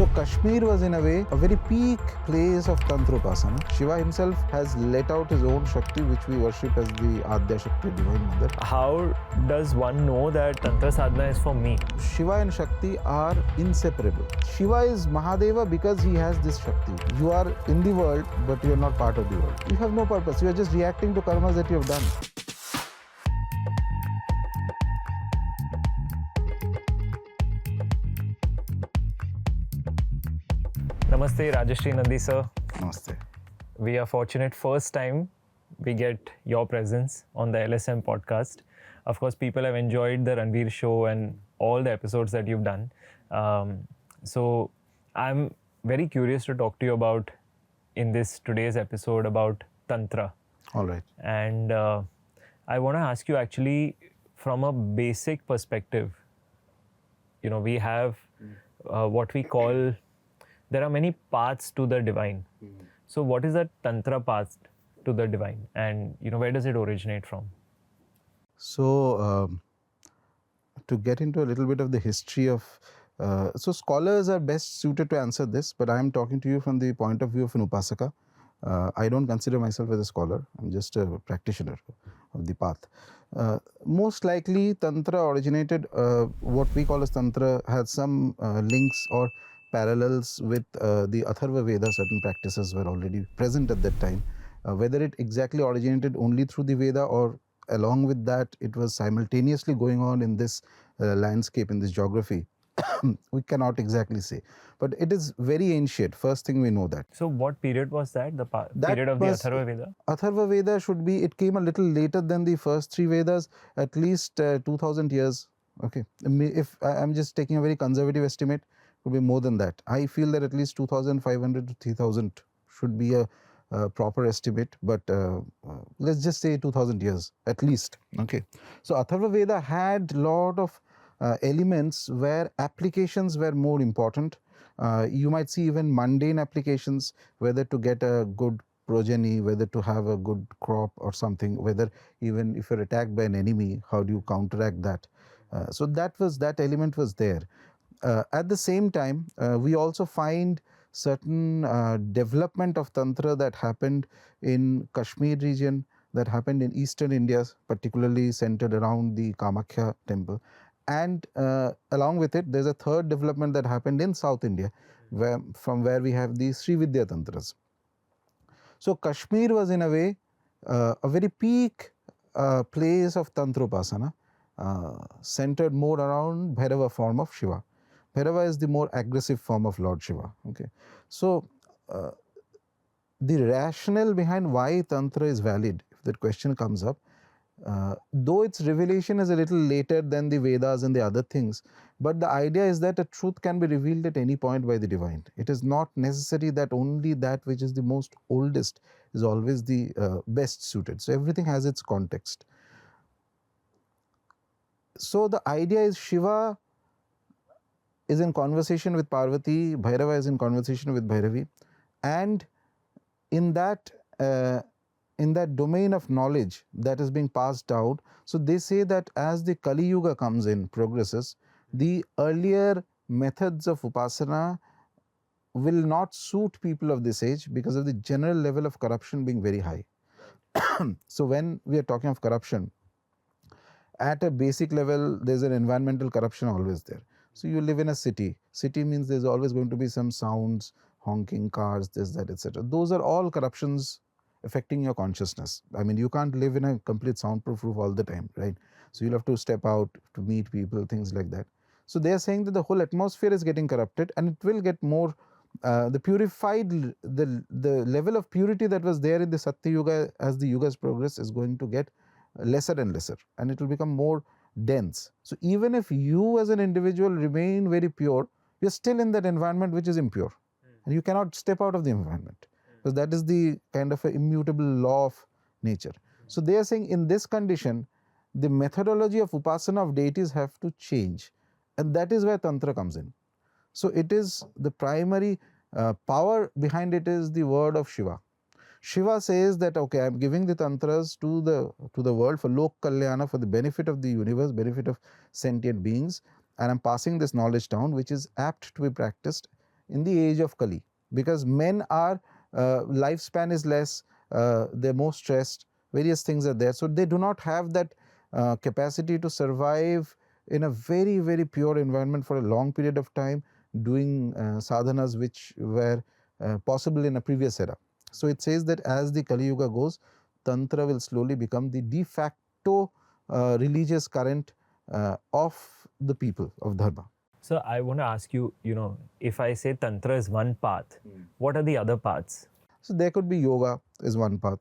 So Kashmir was in a way a very peak place of Tantra Upasana. Shiva himself has let out his own Shakti, which we worship as the Aadhya Shakti, Divine Mother. How does one know that Tantra sadhana is for me? Shiva and Shakti are inseparable. Shiva is Mahadeva because he has this Shakti. You are in the world, but you are not part of the world. You have no purpose. You are just reacting to karmas that you have done. Namaste, Rajarshi Nandy sir. Namaste. We are fortunate first time we get your presence on the LSM podcast. Of course, people have enjoyed the Ranveer show and all the episodes that you've done. So I'm very curious to talk to you about in this today's episode about Tantra. All right. And I want to ask you actually from a basic perspective. You know, we have what we call, there are many paths to the divine. So what is the Tantra path to the divine, and you know, where does it originate from? So to get into a little bit of the history of, so scholars are best suited to answer this, but I am talking to you from the point of view of an Upasaka. I don't consider myself as a scholar, I'm just a practitioner of the path. Most likely Tantra originated, what we call as Tantra had some links or parallels with the Atharva Veda. Certain practices were already present at that time. Whether it exactly originated only through the Veda or along with that it was simultaneously going on in this landscape, in this geography, we cannot exactly say. But it is very ancient, first thing we know that. So what period was that? The period of the Atharva Veda? Atharva Veda should be, it came a little later than the first three Vedas, at least 2000 years. Okay, if I'm just taking a very conservative estimate, it would be more than that. I feel that at least 2500 to 3000 should be a proper estimate, but let's just say 2000 years at least. Okay, so Atharva Veda had lot of elements where applications were more important. You might see even mundane applications, whether to get a good progeny, whether to have a good crop or something, whether even if you're attacked by an enemy, how do you counteract that? So that element was there. At the same time, we also find certain development of Tantra that happened in Kashmir region, that happened in eastern India, particularly centered around the Kamakhya temple. And along with it, there's a third development that happened in South India, from where we have the Sri Vidya Tantras. So Kashmir was in a way a very peak place of Tantra Upasana, centered more around Bhairava form of Shiva. Bhairava is the more aggressive form of Lord Shiva. Okay, so the rationale behind why Tantra is valid, if that question comes up, though its revelation is a little later than the Vedas and the other things, but the idea is that a truth can be revealed at any point by the divine. It is not necessary that only that which is the most oldest is always the best suited. So everything has its context. So the idea is Shiva is in conversation with Parvati, Bhairava is in conversation with Bhairavi, and in that domain of knowledge that is being passed out, so they say that as the Kali Yuga comes in, progresses, the earlier methods of Upasana will not suit people of this age because of the general level of corruption being very high. So when we are talking of corruption, at a basic level, there's an environmental corruption always there. So you live in a city. City means there's always going to be some sounds, honking cars, this, that, etc. Those are all corruptions affecting your consciousness. I mean, you can't live in a complete soundproof roof all the time, right? So you'll have to step out to meet people, things like that. So they are saying that the whole atmosphere is getting corrupted, and it will get more, the purified, the level of purity that was there in the Satya Yoga as the Yugas progress is going to get lesser and lesser, and it will become more dense. So even if you as an individual remain very pure, you're still in that environment which is impure, and you cannot step out of the environment, because that is the kind of an immutable law of nature. So they are saying in this condition, the methodology of Upasana of deities have to change, and that is where Tantra comes in. So it is the primary power behind it is the word of Shiva. Shiva says that, okay, I am giving the tantras to the world for lok kalyana, for the benefit of the universe, benefit of sentient beings, and I am passing this knowledge down, which is apt to be practiced in the age of Kali, because men are lifespan is less, they're more stressed, various things are there, so they do not have that capacity to survive in a very, very pure environment for a long period of time, doing sadhanas which were possible in a previous era. So it says that as the Kali Yuga goes, Tantra will slowly become the de facto religious current of the people of Dharma. So I want to ask you, if I say Tantra is one path, what are the other paths? So there could be yoga is one path.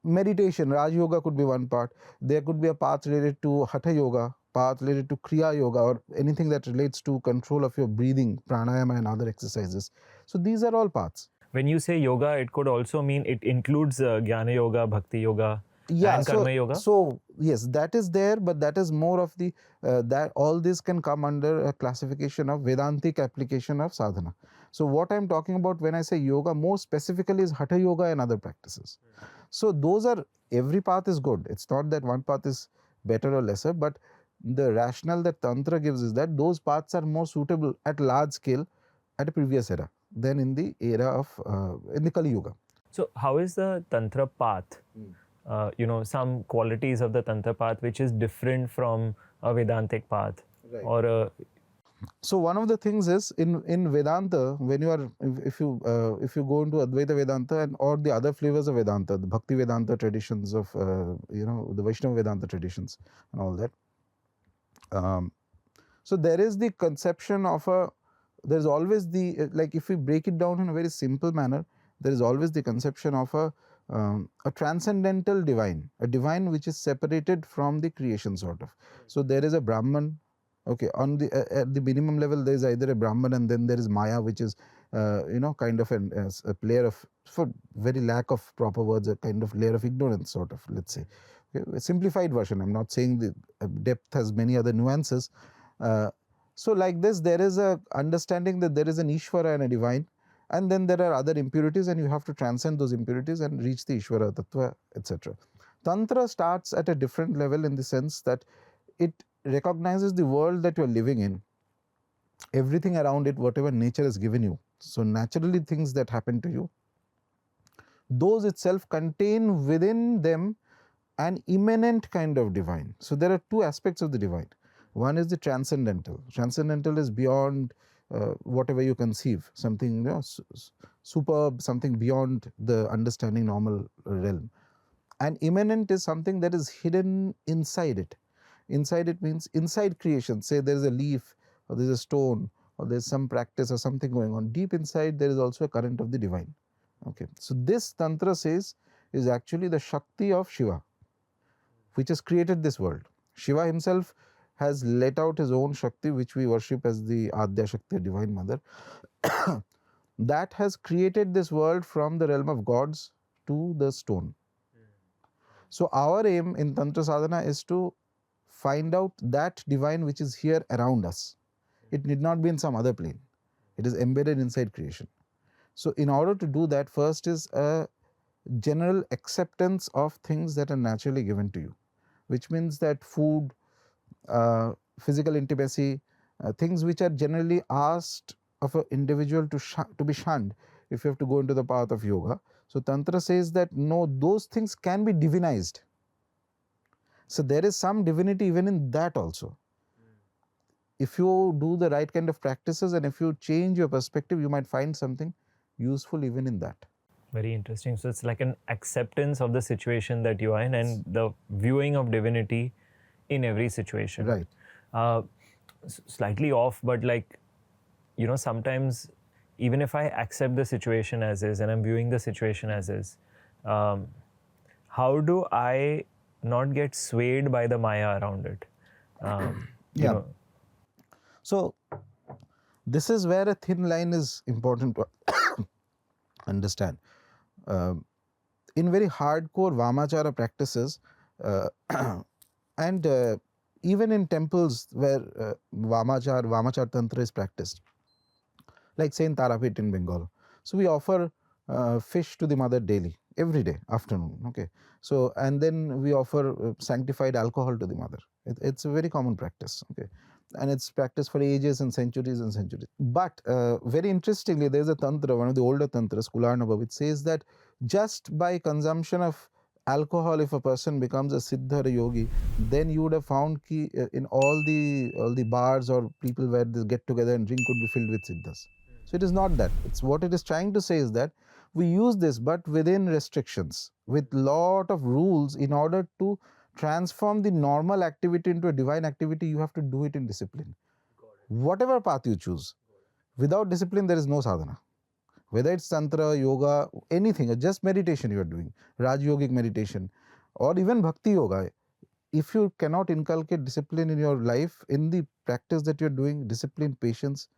Meditation, Raj Yoga could be one part. There could be a path related to Hatha Yoga, path related to Kriya Yoga, or anything that relates to control of your breathing, pranayama and other exercises. So these are all paths. When you say yoga, it could also mean it includes Jnana Yoga, Bhakti Yoga, Yeah, and Karma Yoga? So yes, that is there, but that is more of the, that all this can come under a classification of Vedantic application of sadhana. So what I'm talking about when I say yoga more specifically is Hatha Yoga and other practices. So those are, every path is good. It's not that one path is better or lesser, but the rationale that Tantra gives is that those paths are more suitable at large scale at a previous era than in the era of, in the Kali Yuga. So how is the Tantra path? Some qualities of the Tantra path which is different from a Vedantic path, Right. or a. So one of the things is in Vedanta, when you are, if you go into Advaita Vedanta and or the other flavors of Vedanta, the Bhakti Vedanta traditions of the Vaishnava Vedanta traditions and all that. So there is the conception of there's always the, like if we break it down in a very simple manner, there is always the conception of a transcendental divine, a divine which is separated from the creation sort of. So there is a Brahman. Okay, on the at the minimum level, there is either a Brahman and then there is Maya, which is kind of a layer of, for very lack of proper words, a kind of layer of ignorance sort of, let's say. Okay, a simplified version. I'm not saying the depth has many other nuances. So like this, there is a understanding that there is an Ishvara and a divine, and then there are other impurities, and you have to transcend those impurities and reach the Ishvara Tattva, etc. Tantra starts at a different level in the sense that it recognizes the world that you are living in, everything around it, whatever nature has given you. So naturally things that happen to you, those itself contain within them an immanent kind of divine. So there are two aspects of the divine. One is the transcendental. Transcendental is beyond whatever you conceive, something superb, something beyond the understanding normal realm. And immanent is something that is hidden inside it. Inside it means inside creation. Say there is a leaf, or there is a stone, or there is some practice or something going on. Deep inside there is also a current of the divine. Okay, so this Tantra says is actually the Shakti of Shiva, which has created this world. Shiva himself has let out his own Shakti, which we worship as the Aadhya Shakti, Divine Mother. That has created this world from the realm of gods to the stone. So our aim in Tantra Sadhana is to find out that divine which is here around us. It need not be in some other plane. It is embedded inside creation. So in order to do that, first is a general acceptance of things that are naturally given to you, which means that food, physical intimacy, things which are generally asked of an individual to be shunned if you have to go into the path of yoga. So Tantra says that no, those things can be divinized. So there is some divinity even in that also. If you do the right kind of practices and if you change your perspective, you might find something useful even in that. Very interesting. So it's like an acceptance of the situation that you are in and the viewing of divinity in every situation. Right. Slightly off, but sometimes even if I accept the situation as is and I'm viewing the situation as is, how do I not get swayed by the Maya around it? Yeah. So this is where a thin line is important to understand. In very hardcore Vamachara practices, and even in temples where Vamachar Tantra is practiced, like say in Tarapet in Bengal. So we offer fish to the mother daily, every day, afternoon. Okay. So, and then we offer sanctified alcohol to the mother. It's a very common practice. Okay. and it's practiced for ages and centuries and centuries. But very interestingly, there's a tantra, one of the older tantras, Kularnava, which says that just by consumption of alcohol, if a person becomes a siddha or a yogi, then you would have found ki, in all the bars or people where they get together and drink could be filled with siddhas. So it is not that. It's what it is trying to say is that we use this, but within restrictions, with lot of rules. In order to transform the normal activity into a divine activity, you have to do it in discipline. Whatever path you choose, without discipline, there is no sadhana. Whether it's tantra, yoga, anything, or just meditation you are doing, Raj Yogic meditation, or even Bhakti Yoga, if you cannot inculcate discipline in your life, in the practice that you're doing, discipline, patience,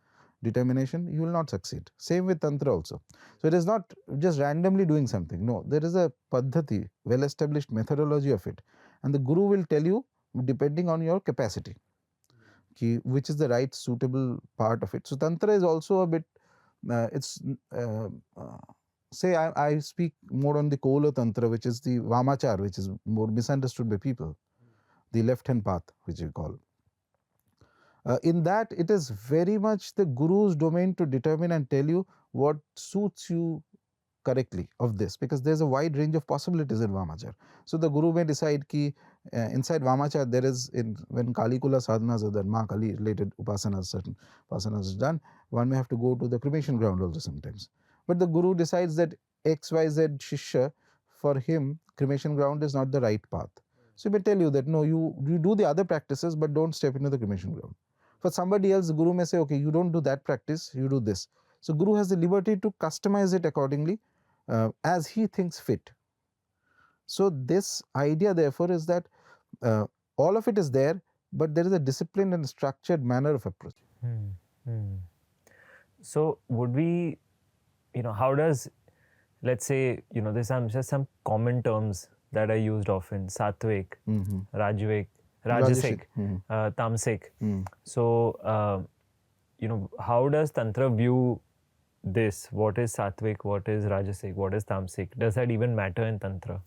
determination, you will not succeed. Same with Tantra also. So it is not just randomly doing something. No, there is a paddhati, well established methodology of it. And the Guru will tell you depending on your capacity, which is the right suitable part of it. So Tantra is also a bit, it's, say I speak more on the Kola Tantra, which is the Vamachar, which is more misunderstood by people, the left hand path, which we call. In that, it is very much the Guru's domain to determine and tell you what suits you correctly of this, because there's a wide range of possibilities in Vamachar. So the Guru may decide ki inside Vamachar there is, when Kali Kula sadhanas are done, Ma Kali related upasanas, certain upasanas is done, one may have to go to the cremation ground also sometimes. But the Guru decides that XYZ Shishya, for him, cremation ground is not the right path. So he may tell you that no, you do the other practices, but don't step into the cremation ground. For somebody else, the Guru may say, okay, you don't do that practice, you do this. So Guru has the liberty to customize it accordingly as he thinks fit. So this idea, therefore, is that all of it is there, but there is a disciplined and structured manner of approach. So would we, how does, let's say, there's just some common terms that are used often: Satvik, Rajvik, Rajasic, Tamasic. So, how does Tantra view this? What is Satvik? What is Rajasic? What is Tamasic? Does that even matter in Tantra?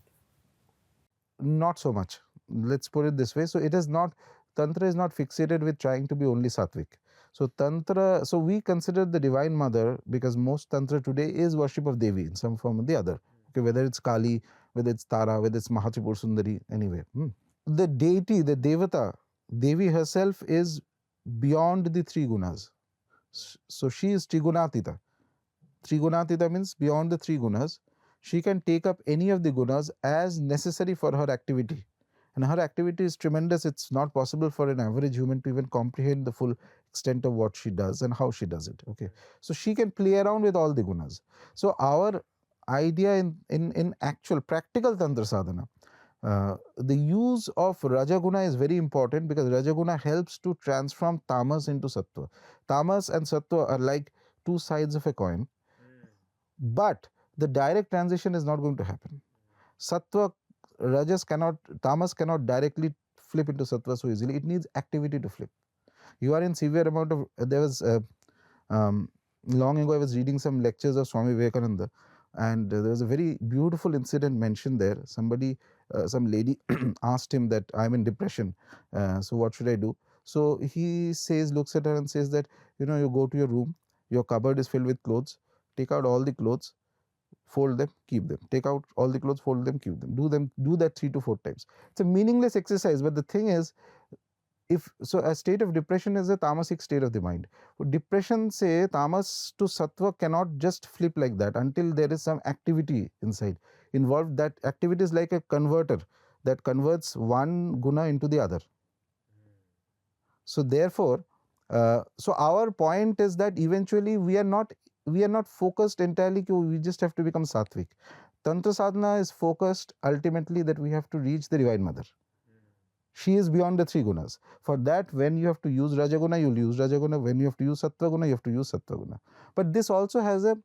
Not so much. Let's put it this way. So it is not, Tantra is not fixated with trying to be only Satvik. So Tantra, so we consider the Divine Mother, because most Tantra today is worship of Devi in some form or the other. Okay, whether it's Kali, whether it's Tara, whether it's Mahatripur Sundari, anyway. The deity, the Devata, Devi herself is beyond the three gunas. So she is Trigunatita. Trigunatita means beyond the three gunas. She can take up any of the gunas as necessary for her activity. And her activity is tremendous. It's not possible for an average human to even comprehend the full extent of what she does and how she does it. Okay, so she can play around with all the gunas. So our idea in actual practical Tantra sadhana, the use of Rajaguna is very important, because Rajaguna helps to transform Tamas into Sattva. Tamas and Sattva are like two sides of a coin, but the direct transition is not going to happen. Sattva, Rajas cannot, Tamas cannot directly flip into Sattva so easily. It needs activity to flip. You are in severe amount of, there was, long ago I was reading some lectures of Swami Vivekananda, and there was a very beautiful incident mentioned there. Somebody, some lady asked him that I'm in depression, so what should I do? So he says, looks at her and says that, you go to your room, your cupboard is filled with clothes, take out all the clothes, fold them, keep them. Take out all the clothes, fold them, keep them. Do that 3 to 4 times. It's a meaningless exercise, but the thing is, if so, a state of depression is a tamasic state of the mind. Depression, say, tamas to sattva cannot just flip like that until there is some activity inside involved. That activity is like a converter that converts one guna into the other. So therefore, so our point is that eventually we are not focused entirely, we just have to become sattvic. Tantra sadhana is focused ultimately that we have to reach the Divine Mother. She is beyond the three gunas. For that, when you have to use Rajaguna, you'll use Rajaguna. When you have to use Sattva Guna, you have to use Sattva Guna. But this also has a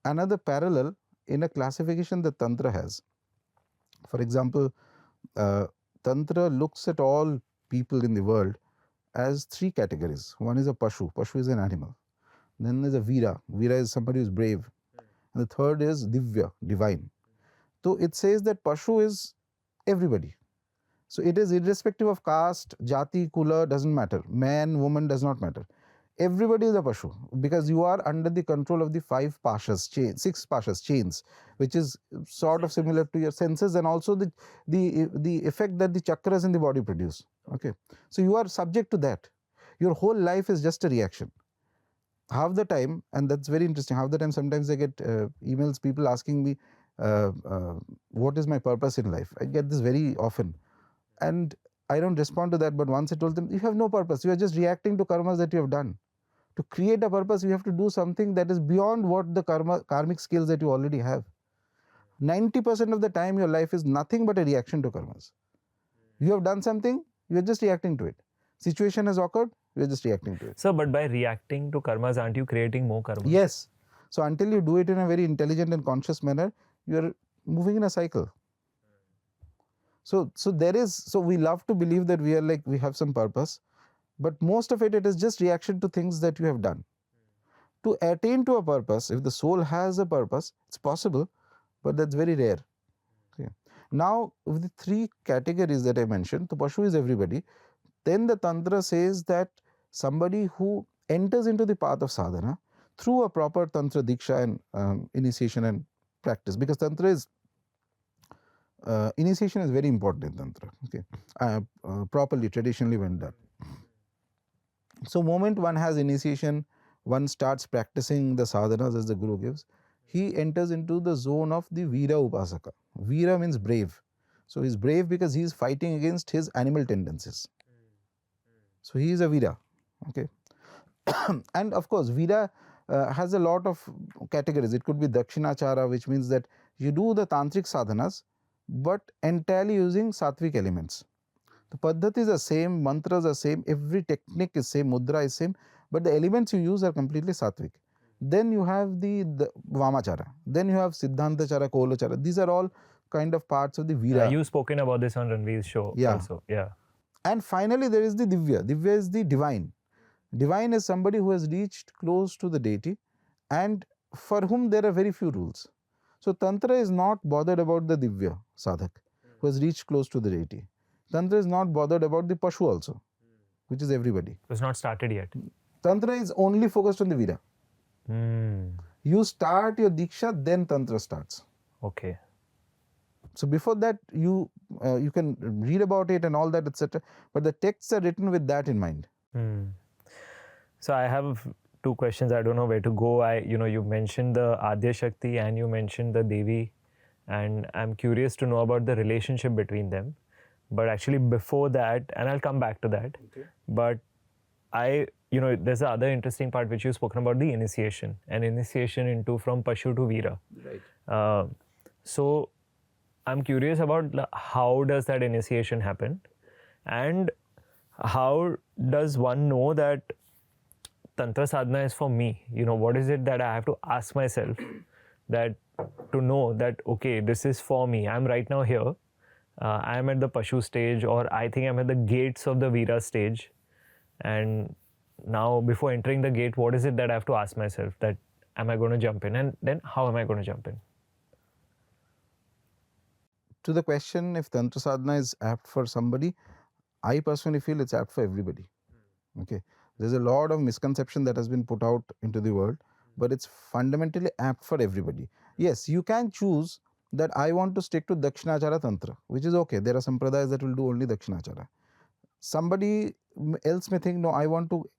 another parallel in a classification that Tantra has. For example, Tantra looks at all people in the world as 3 categories. One is a Pashu. Pashu is an animal. Then there's a Veera. Veera is somebody who is brave. And the third is Divya, divine. So it says that Pashu is everybody. So it is irrespective of caste, jati, kula, doesn't matter. Man, woman, does not matter. Everybody is a Pashu because you are under the control of the 5 pashas, six pashas, chains, which is sort of similar to your senses, and also the effect that the chakras in the body produce. Okay, so you are subject to that. Your whole life is just a reaction. Half the time, and that's very interesting, half the time sometimes I get emails, people asking me, what is my purpose in life? I get this very often. And I don't respond to that, but once I told them, you have no purpose. You are just reacting to karmas that you have done. To create a purpose, you have to do something that is beyond what the karmic skills that you already have. 90% of the time, your life is nothing but a reaction to karmas. You have done something, you are just reacting to it. Situation has occurred, you are just reacting to it. So, but by reacting to karmas, aren't you creating more karma? Yes. So until you do it in a very intelligent and conscious manner, you are moving in a cycle. So we love to believe that we are like, we have some purpose, but most of it is just reaction to things that you have done. To attain to a purpose, if the soul has a purpose, it's possible, but that's very rare. Okay. Now, with the 3 categories that I mentioned, the Pashu is everybody. Then the Tantra says that somebody who enters into the path of sadhana through a proper Tantra Diksha and initiation and practice, because Tantra is initiation is very important in Tantra, okay, properly, traditionally when done. So moment one has initiation, one starts practicing the sadhanas as the Guru gives, he enters into the zone of the Veera Upasaka. Veera means brave. So he's brave because he is fighting against his animal tendencies. So he is a Veera, okay. And of course, Veera has a lot of categories. It could be Dakshinachara, which means that you do the tantric sadhanas, but entirely using sattvic elements. The paddhatis are same, mantras are same, every technique is same, mudra is same, but the elements you use are completely sattvic. Then you have the Vamachara, then you have Siddhantachara, Kolachara. These are all kind of parts of the Veera. You've spoken about this on Ranveer's show also. Yeah. And finally, there is the Divya. Divya is the divine. Divine is somebody who has reached close to the deity and for whom there are very few rules. So Tantra is not bothered about the Divya sadhak who has reached close to the deity. Tantra is not bothered about the Pashu also, which is everybody. It's not started yet. Tantra is only focused on the Veera. You start your Diksha, then Tantra starts. Okay. So before that, you can read about it and all that, etc. But the texts are written with that in mind. So I have 2 questions. I don't know where to go. You mentioned the Aadhya Shakti and you mentioned the Devi, and I'm curious to know about the relationship between them. But actually before that, and I'll come back to that, but there's the other interesting part which you've spoken about, the initiation, and initiation into from Pashu to Veera. Right. So I'm curious about how does that initiation happen, and how does one know that Tantra sadhana is for me? What is it that I have to ask myself that to know that, okay, this is for me. I'm right now here. I am at the Pashu stage, or I think I'm at the gates of the Veera stage. And now before entering the gate, what is it that I have to ask myself, that am I going to jump in? And then how am I going to jump in? To the question if Tantra sadhana is apt for somebody, I personally feel it's apt for everybody. Okay. There's a lot of misconception that has been put out into the world, but it's fundamentally apt for everybody. Yes, you can choose that I want to stick to Dakshinachara Tantra, which is okay. There are sampradayas that will do only Dakshinachara. Somebody else may think, no, I want to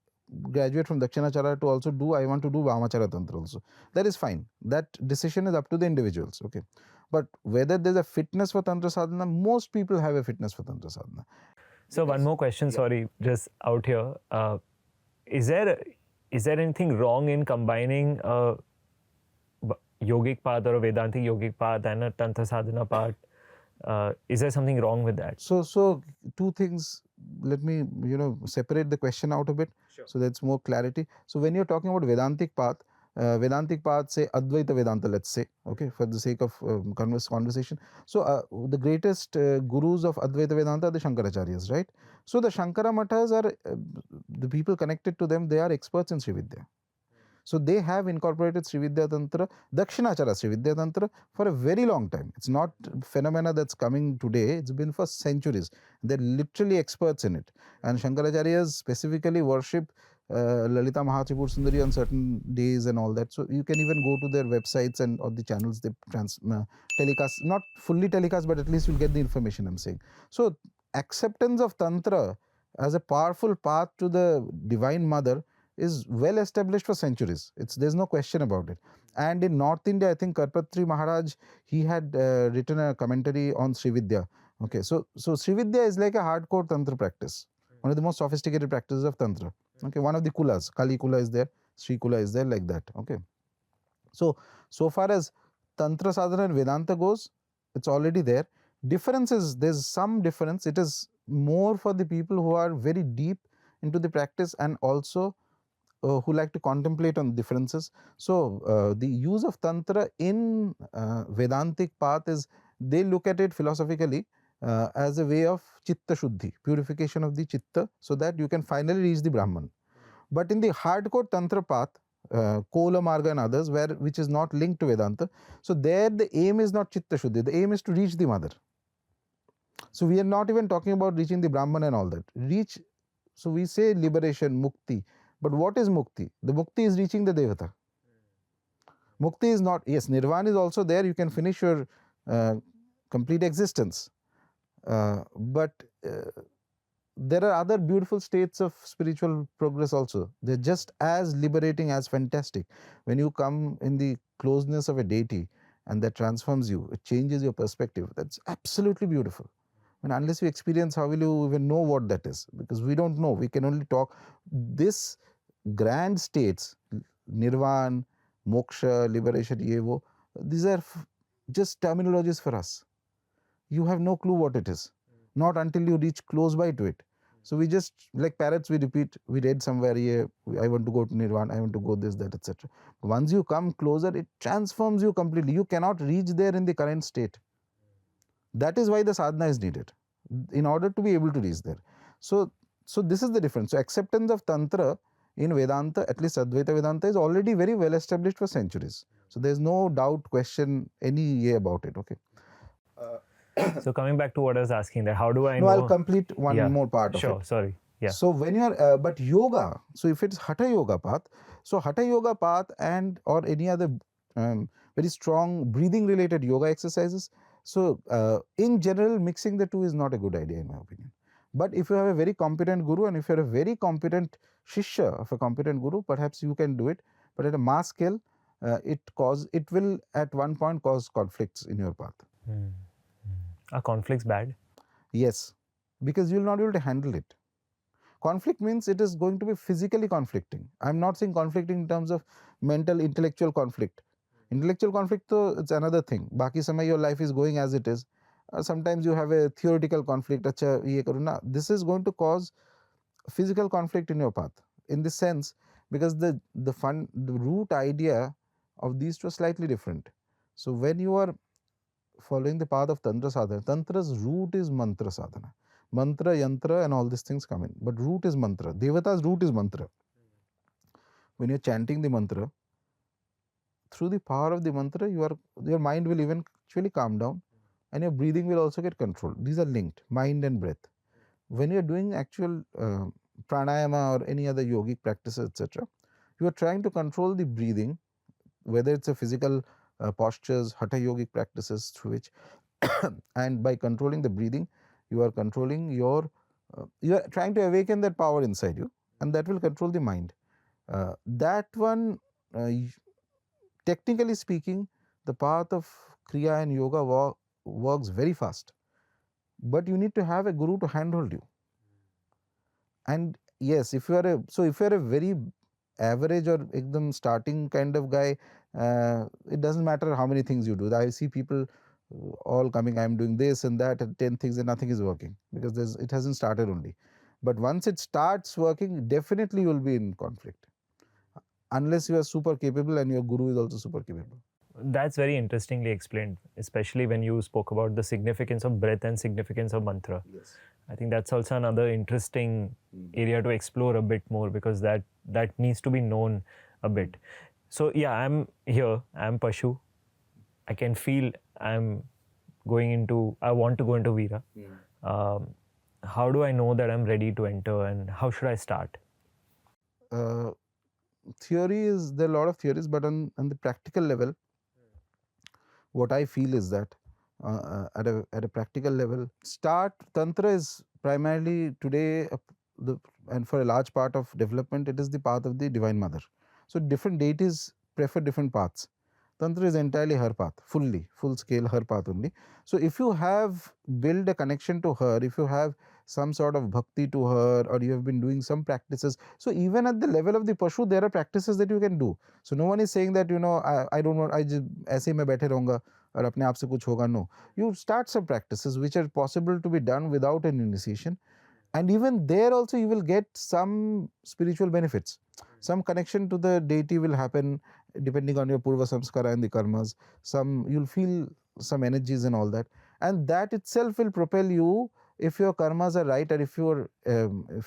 graduate from Dakshinachara to also do, I want to do Vamachara Tantra also. That is fine. That decision is up to the individuals. Okay. But whether there's a fitness for Tantra sadhana, most people have a fitness for Tantra sadhana. So one more question, sorry, just out here. Is there anything wrong in combining a yogic path or a Vedantic yogic path and a Tantra sadhana path? Is there something wrong with that? So 2 things. Let me separate the question out a bit, so that's more clarity. So when you're talking about Vedantic path, say Advaita Vedanta, let's say, okay, for the sake of conversation. So the greatest gurus of Advaita Vedanta are the Shankaracharyas, right? So the Shankara Mathas are the people connected to them, they are experts in Srividya. So they have incorporated Srividya Tantra, Dakshinachara Srividya Tantra for a very long time. It's not phenomena that's coming today. It's been for centuries. They're literally experts in it. And Shankaracharyas specifically worship Lalita Mahatripur Sundari on certain days and all that. So you can even go to their websites and or the channels they telecast, not fully telecast, but at least you'll get the information I'm saying. So acceptance of Tantra as a powerful path to the Divine Mother is well established for centuries. There's no question about it. And in North India, I think Karpatri Maharaj, he had written a commentary on Srividya. Okay, so Srividya is like a hardcore Tantra practice, one of the most sophisticated practices of Tantra. Okay, one of the kulas, Kali Kula is there, Sri Kula is there, like that. Okay, so far as Tantra sadhana and Vedanta goes, it's already there. Differences, there's some difference. It is more for the people who are very deep into the practice and also who like to contemplate on differences. So the use of Tantra in Vedantic path is, they look at it philosophically as a way of Chitta Shuddhi, purification of the Chitta, so that you can finally reach the Brahman. But in the hardcore Tantra path, Kola Marga and others, which is not linked to Vedanta, so there the aim is not Chitta Shuddhi, the aim is to reach the mother. So we are not even talking about reaching the Brahman and all that. So we say liberation, mukti. But what is mukti? The mukti is reaching the Devata. Mukti is not, yes, nirvana is also there, you can finish your complete existence. But there are other beautiful states of spiritual progress also. They're just as liberating, as fantastic. When you come in the closeness of a deity and that transforms you, it changes your perspective. That's absolutely beautiful. And unless you experience, how will you even know what that is? Because we don't know. We can only talk. This grand states, nirvana, moksha, liberation, yevo, these are just terminologies for us. You have no clue what it is, not until you reach close by to it. So we just, like parrots, we repeat, we read somewhere, yeah, I want to go to nirvana, I want to go this, that, etc. Once you come closer, it transforms you completely. You cannot reach there in the current state. That is why the sadhana is needed, in order to be able to reach there. So this is the difference. So acceptance of Tantra in Vedanta, at least Advaita Vedanta, is already very well established for centuries. So there's no doubt, question, any way about it. Okay. So coming back to what I was asking, that how do I know? I'll complete one more part of it. Sure, sorry. Yeah. So when you're, but yoga, so if it's Hatha Yoga path, so Hatha Yoga path and or any other very strong breathing related yoga exercises, so in general, mixing the two is not a good idea in my opinion. But if you have a very competent guru and if you're a very competent shishya of a competent guru, perhaps you can do it. But at a mass scale, it will at one point cause conflicts in your path. Are conflicts bad? Yes, because you will not be able to handle it. Conflict means it is going to be physically conflicting. I'm not saying conflicting in terms of mental, intellectual conflict. Intellectual conflict, though, it's another thing. Baki samay your life is going as it is. Sometimes you have a theoretical conflict. Acha, ye karu na. This is going to cause physical conflict in your path. In this sense, because the root idea of these two are slightly different. So when you are following the path of Tantra sadhana, Tantra's root is mantra sadhana. Mantra, yantra, and all these things come in. But root is mantra. Devata's root is mantra. When you're chanting the mantra, through the power of the mantra, your mind will eventually calm down and your breathing will also get controlled. These are linked, mind and breath. When you're doing actual pranayama or any other yogic practices, etc., you are trying to control the breathing, whether it's a physical postures, hatha yogic practices through which, and by controlling the breathing, you are controlling you are trying to awaken that power inside you, and that will control the mind. That one, technically speaking, the path of Kriya and Yoga works very fast. But you need to have a guru to handhold you. And yes, if you are a very average or ekdam starting kind of guy, it doesn't matter how many things you do. I see people all coming, I'm doing this and that and 10 things and nothing is working because it hasn't started only. But once it starts working, definitely you will be in conflict. Unless you are super capable and your guru is also super capable. That's very interestingly explained, especially when you spoke about the significance of breath and significance of mantra. Yes. I think that's also another interesting area to explore a bit more, because that needs to be known a bit. So yeah, I'm here, I'm Pashu. I can feel I want to go into Veera. How do I know that I'm ready to enter, and how should I start? Uh, Theory is, there are a lot of theories, but on the practical level, what I feel is that at a practical level, start Tantra is primarily today, and for a large part of development, it is the path of the Divine Mother. So different deities prefer different paths. Tantra is entirely her path, full scale her path only. So if you have built a connection to her, if you have some sort of bhakti to her, or you have been doing some practices, so even at the level of the Pashu, there are practices that you can do. So no one is saying that, I don't want, I just ऐसे ही मैं बैठे रहूंगा और अपने आप से कुछ होगा. No, you start some practices which are possible to be done without an initiation, and even there also you will get some spiritual benefits. Some connection to the deity will happen depending on your purva samskara and the karmas. You'll feel some energies and all that, and that itself will propel you, if your karmas are right, or if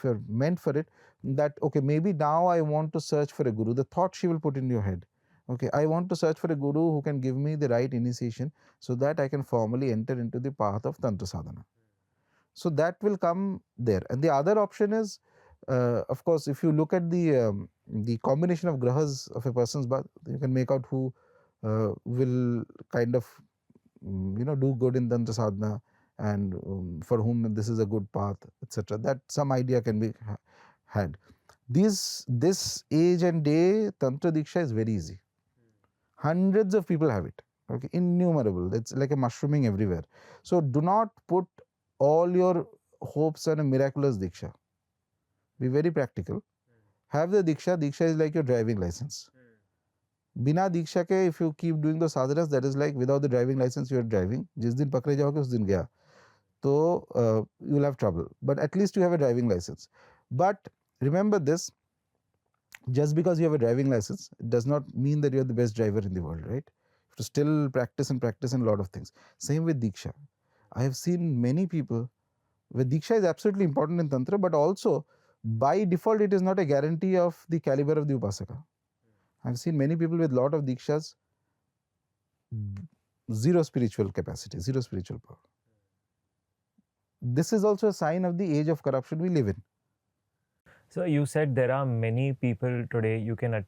you're meant for it, that okay, maybe now I want to search for a guru. The thought she will put in your head, okay, I want to search for a guru who can give me the right initiation so that I can formally enter into the path of tantra sadhana. So that will come there. And the other option is, of course, if you look at the combination of grahas of a person's birth, you can make out who will kind of do good in tantra sadhana, and for whom this is a good path, etc. That some idea can be had. This age and day tantra diksha is very easy. Hundreds of people have it. Okay, innumerable. It's like a mushrooming everywhere. So do not put all your hopes on a miraculous diksha. Be very practical. Have the diksha. Diksha is like your driving license. Bina diksha ke, if you keep doing the sadhanas, that is like without the driving license you are driving. Jis din pakde jaoge us din gaya. So you will have trouble. But at least you have a driving license. But remember this, just because you have a driving license, it does not mean that you are the best driver in the world, right? You have to still practice and practice in a lot of things. Same with diksha. I have seen many people where diksha is absolutely important in tantra, but also by default it is not a guarantee of the caliber of the upasaka. I've seen many people with lot of dikshas, zero spiritual capacity, zero spiritual power. This is also a sign of the age of corruption we live in. So you said there are many people today you can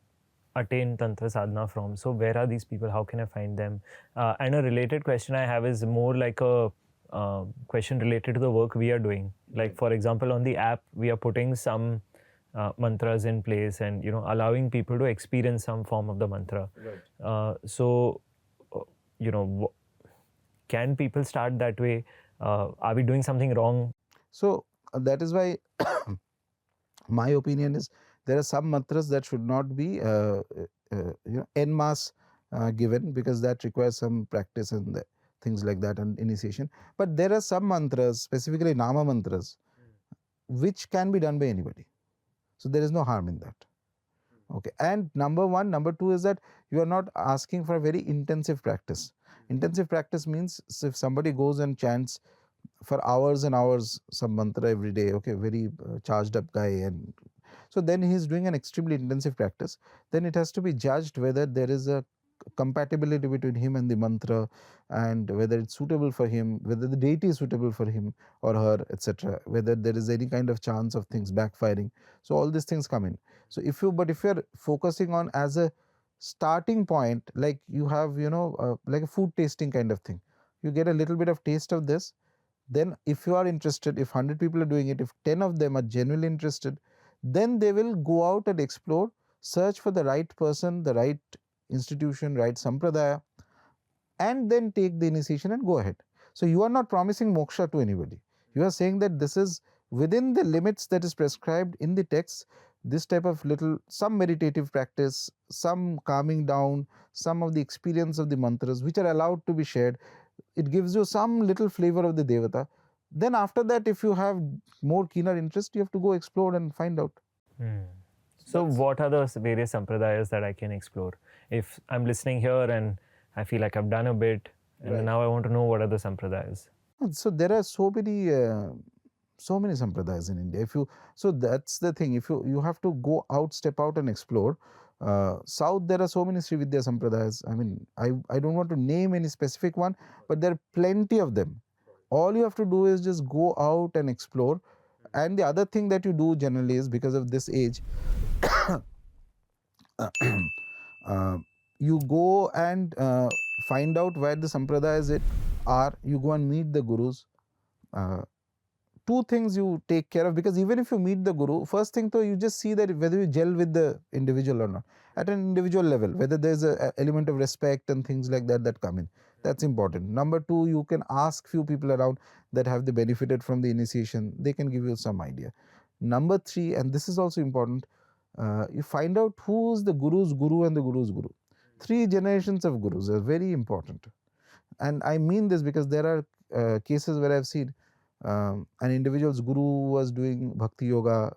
attain tantra sadhana from. So where are these people? How can I find them? And a related question I have is more like a question related to the work we are doing. Like for example, on the app we are putting some mantras in place, and allowing people to experience some form of the mantra. Right. So can people start that way? Are we doing something wrong? So that is why my opinion is there are some mantras that should not be en masse given, because that requires some practice and things like that and initiation. But there are some mantras, specifically nama mantras, which can be done by anybody. So there is no harm in that. Okay. And number one, number two is that you are not asking for a very intensive practice. Intensive practice means if somebody goes and chants for hours and hours some mantra every day, okay, very charged up guy, and so then he is doing an extremely intensive practice. Then it has to be judged whether there is a compatibility between him and the mantra, and whether it's suitable for him, whether the deity is suitable for him or her, etc., whether there is any kind of chance of things backfiring. So all these things come in. So if you're focusing on as a starting point, like you have like a food tasting kind of thing, you get a little bit of taste of this. Then if you are interested, if 100 people are doing it, if 10 of them are genuinely interested, then they will go out and explore, search for the right person, the right institution, right sampradaya, and then take the initiation and go ahead. So you are not promising moksha to anybody. You are saying that this is within the limits that is prescribed in the text. This type of some meditative practice, some calming down, some of the experience of the mantras which are allowed to be shared. It gives you some little flavor of the devata. Then after that, if you have more keener interest, you have to go explore and find out. So what are the various sampradayas that I can explore? If I'm listening here and I feel like I've done a bit, and now I want to know what are the sampradayas. So there are so many so many sampradayas in India. So that's the thing. If you have to go out, step out and explore. South, there are so many Sri Vidya sampradayas. I mean, I don't want to name any specific one, but there are plenty of them. All you have to do is just go out and explore. And the other thing that you do generally is, because of this age, you go and find out where the sampradayas are. You go and meet the gurus. Two things you take care of, because even if you meet the guru, first thing though, you just see that whether you gel with the individual or not at an individual level, whether there's a element of respect and things like that that come in. That's important. Number two, you can ask few people around that have they benefited from the initiation. They can give you some idea. Number three, and this is also important, you find out who's the guru's guru and the guru's guru. 3 generations of gurus are very important. And I mean this because there are cases where I've seen an individual's guru was doing Bhakti Yoga,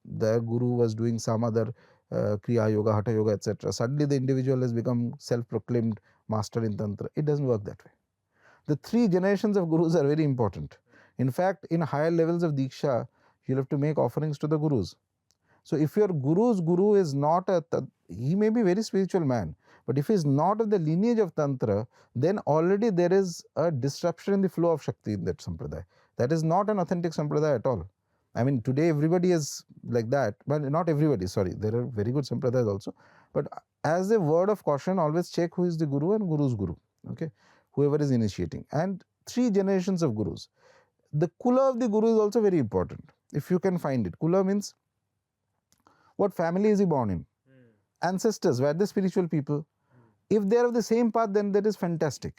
their guru was doing some other Kriya Yoga, Hatha Yoga, etc. Suddenly the individual has become self-proclaimed master in Tantra. It doesn't work that way. The 3 generations of gurus are very important. In fact, in higher levels of Diksha, you'll have to make offerings to the gurus. So if your guru's guru is not he may be a very spiritual man, but if he's not of the lineage of Tantra, then already there is a disruption in the flow of Shakti in that sampradaya. That is not an authentic sampradaya at all. I mean, today everybody is like that, but not everybody, sorry, there are very good sampradayas also. But as a word of caution, always check who is the guru and guru's guru, okay, whoever is initiating. And 3 generations of gurus. The kula of the guru is also very important, if you can find it. Kula means what family is he born in? Ancestors, were they spiritual people? If they are of the same path, then that is fantastic.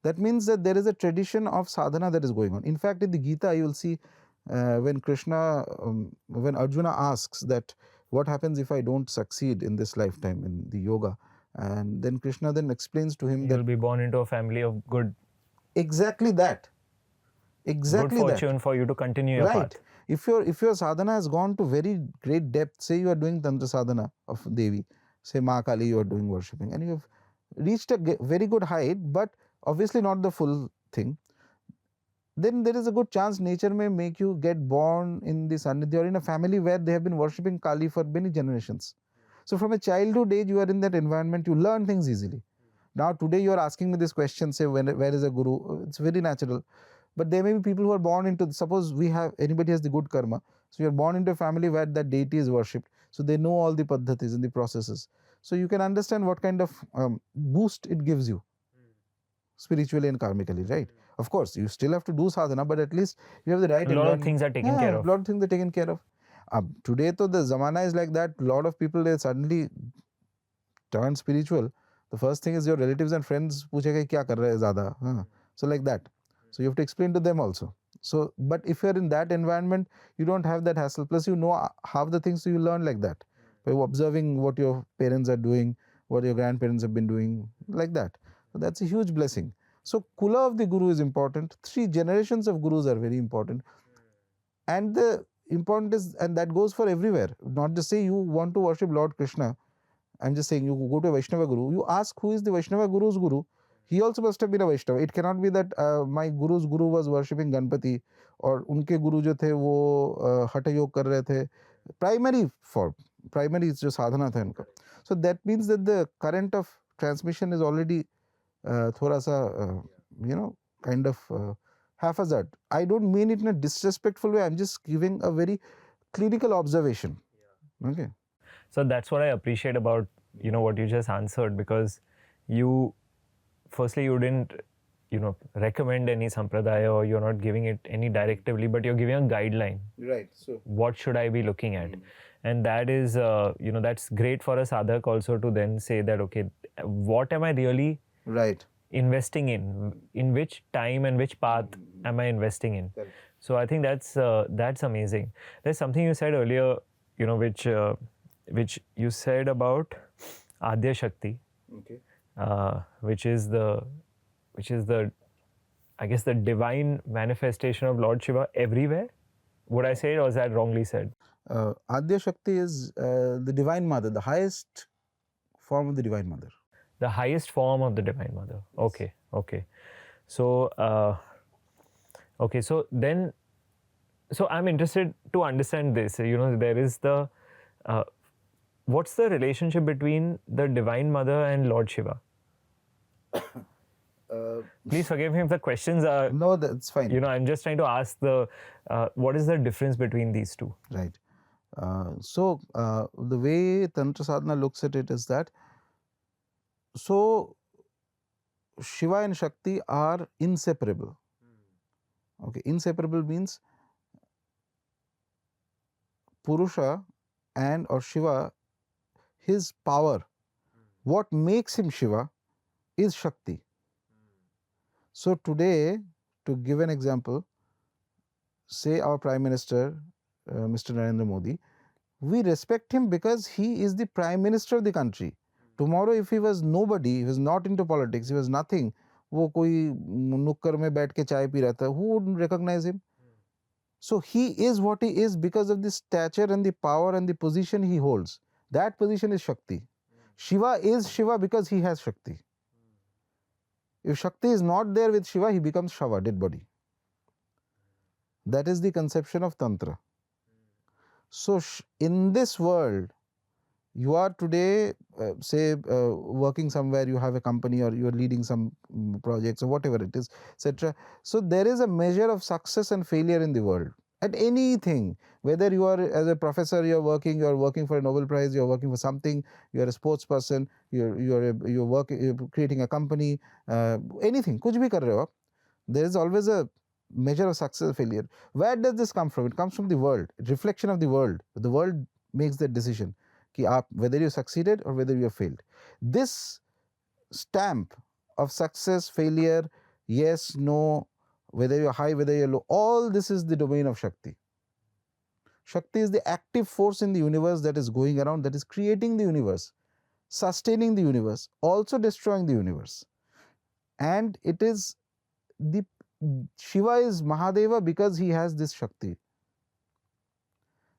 That means that there is a tradition of sadhana that is going on. In fact, in the Gita, you will see when when Arjuna asks that, what happens if I don't succeed in this lifetime in the yoga? And then Krishna then explains to him You that will be born into a family of good. Exactly that. Exactly good fortune that. for you to continue your Right. path. If your sadhana has gone to very great depth, say you are doing Tantra sadhana of Devi, say Ma Kali you are doing worshipping, and you have reached a very good height, but obviously not the full thing, then there is a good chance nature may make you get born in the Sannidhya or in a family where they have been worshipping Kali for many generations. So from a childhood age, you are in that environment, you learn things easily. Now today you are asking me this question, say where is a guru? It's very natural. But there may be people who are born into, suppose anybody has the good karma, so you are born into a family where that deity is worshipped, so they know all the paddhatis and the processes. So you can understand what kind of boost it gives you spiritually and karmically, right? Of course, you still have to do sadhana, but at least you have the right A lot environment. of things are taken care of. A lot of things are taken care of. Today, though, the zamana is like that. A lot of people, they suddenly turn spiritual. The first thing is your relatives and friends पूछेगा क्या कर रहे हैं ज़्यादा. So like that. So you have to explain to them also. So, but if you're in that environment, you don't have that hassle. Plus, you know half the things you learn like that by observing what your parents are doing, what your grandparents have been doing, like that. So that's a huge blessing. So kula of the guru is important. 3 generations of gurus are very important. And the important is, and that goes for everywhere. Not just say you want to worship Lord Krishna. I'm just saying, you go to a Vaishnava guru, you ask who is the Vaishnava guru's guru. He also must have been a Vaishnava. It cannot be that my guru's guru was worshipping Ganpati और उनके गुरु जो थे वो हठ योग कर रहे थे. Primary form, primary जो साधना था इनका. So that means that the current of transmission is already थोड़ा सा kind of haphazard. I don't mean it in a disrespectful way. I'm just giving a very clinical observation. Okay. So that's what I appreciate about what you just answered, because you firstly you didn't recommend any sampradaya, or you're not giving it any directively, but you're giving a guideline. Right. So what should I be looking at? And that is that's great for a sadhak also to then say that, okay, what am I really right investing in which time and which path am I investing in? Correct. So I think that's amazing. There's something you said earlier, which you said about Aadhya Shakti, okay, which is the I guess the divine manifestation of Lord Shiva everywhere. Would I say it, or is that wrongly said? Aadhya Shakti is the divine mother, the highest form of the divine mother. The highest form of the divine mother. Okay. So okay, so then So I'm interested to understand this. There is the what's the relationship between the Divine Mother and Lord Shiva? Please forgive me if the questions are. No, that's fine. I'm just trying to ask what is the difference between these two? Right. So the way Tantra Sadhana looks at it is that, so Shiva and Shakti are inseparable. Okay, inseparable means Purusha and or Shiva, his power, what makes him Shiva is Shakti. So today, to give an example, say our Prime Minister, Mr. Narendra Modi, we respect him because he is the Prime Minister of the country. Tomorrow if he was nobody, he was not into politics, he was nothing, वो कोई नुक्कर में बैठ के चाय P रहा था, who wouldn't recognize him? So he is what he is because of the stature and the power and the position he holds. That position is Shakti. Shiva is Shiva because he has Shakti. If Shakti is not there with Shiva, he becomes Shava, dead body. That is the conception of Tantra. So in this world, you are today, say, working somewhere, you have a company or you are leading some projects or whatever it is, etc. So there is a measure of success and failure in the world at anything. Whether you are as a professor, you are working for a Nobel Prize, you are working for something, you are a sports person, you're creating a company, anything, कुछ भी कर रहे हो आप, there is always a measure of success or failure. Where does this come from? It comes from the world, reflection of the world. The world makes that decision कि आप, whether you succeeded or whether you have failed. This stamp of success, failure, yes, no, whether you're high, whether you're low, all this is the domain of Shakti. Shakti is the active force in the universe that is going around, that is creating the universe, sustaining the universe, also destroying the universe. And it is the Shiva is Mahadeva because he has this Shakti.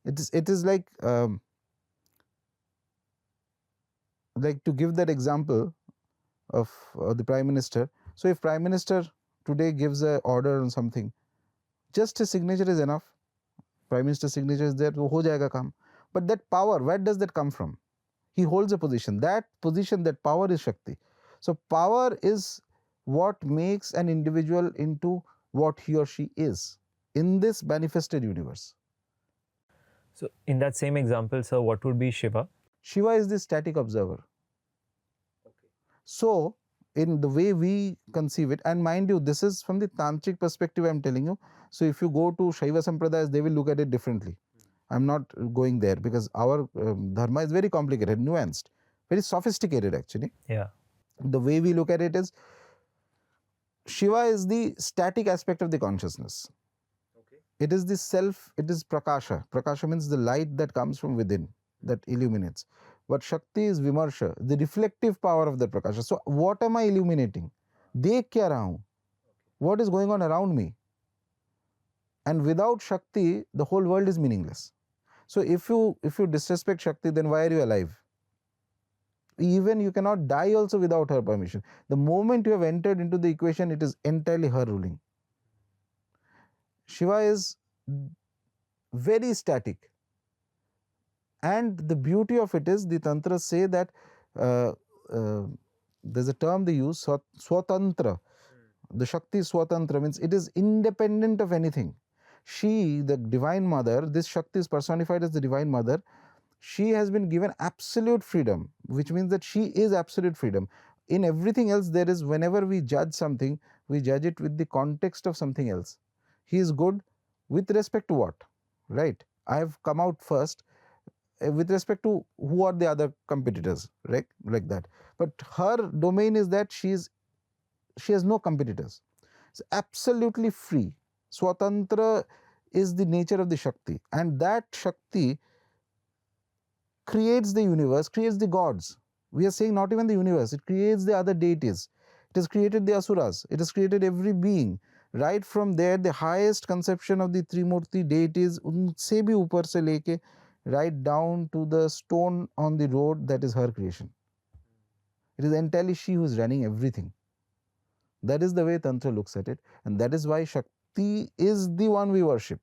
It is like to give that example of the Prime Minister. So if Prime Minister today gives an order on something, just his signature is enough. Prime Minister's signature is there, wo ho jayega kaam. But that power, where does that come from? He holds a position. That position, that power is Shakti. So power is what makes an individual into what he or she is in this manifested universe. So in that same example, sir, what would be Shiva? Shiva is the static observer. Okay. So in the way we conceive it, and mind you, this is from the tantric perspective I am telling you. So if you go to Shaiva Sampradayas, they will look at it differently. I'm not going there because our dharma is very complicated, nuanced, very sophisticated actually. Yeah. The way we look at it is, Shiva is the static aspect of the consciousness. Okay. It is the self, it is Prakasha. Prakasha means the light that comes from within, that illuminates. But Shakti is Vimarsha, the reflective power of the Prakasha. So what am I illuminating? Dekh kya raha hu? What is going on around me? And without Shakti, the whole world is meaningless. So if you disrespect Shakti, then why are you alive? Even you cannot die also without her permission. The moment you have entered into the equation, it is entirely her ruling. Shiva is very static. And the beauty of it is, the Tantras say that there's a term they use, Swatantra. The Shakti Swatantra means it is independent of anything. She, the Divine Mother, this Shakti is personified as the Divine Mother. She has been given absolute freedom, which means that she is absolute freedom. In everything else, there is, whenever we judge something, we judge it with the context of something else. He is good with respect to what? Right? I have come out first with respect to who are the other competitors, right? Like that. But her domain is that she has no competitors. It's absolutely free. Swatantra is the nature of the Shakti. And that Shakti creates the universe, creates the gods. We are saying not even the universe, it creates the other deities. It has created the Asuras, it has created every being. Right from there, the highest conception of the Trimurti deities, unse bhi upar se leke, right down to the stone on the road, that is her creation. It is entirely she who is running everything. That is the way Tantra looks at it, and that is why Shakti is the one we worship.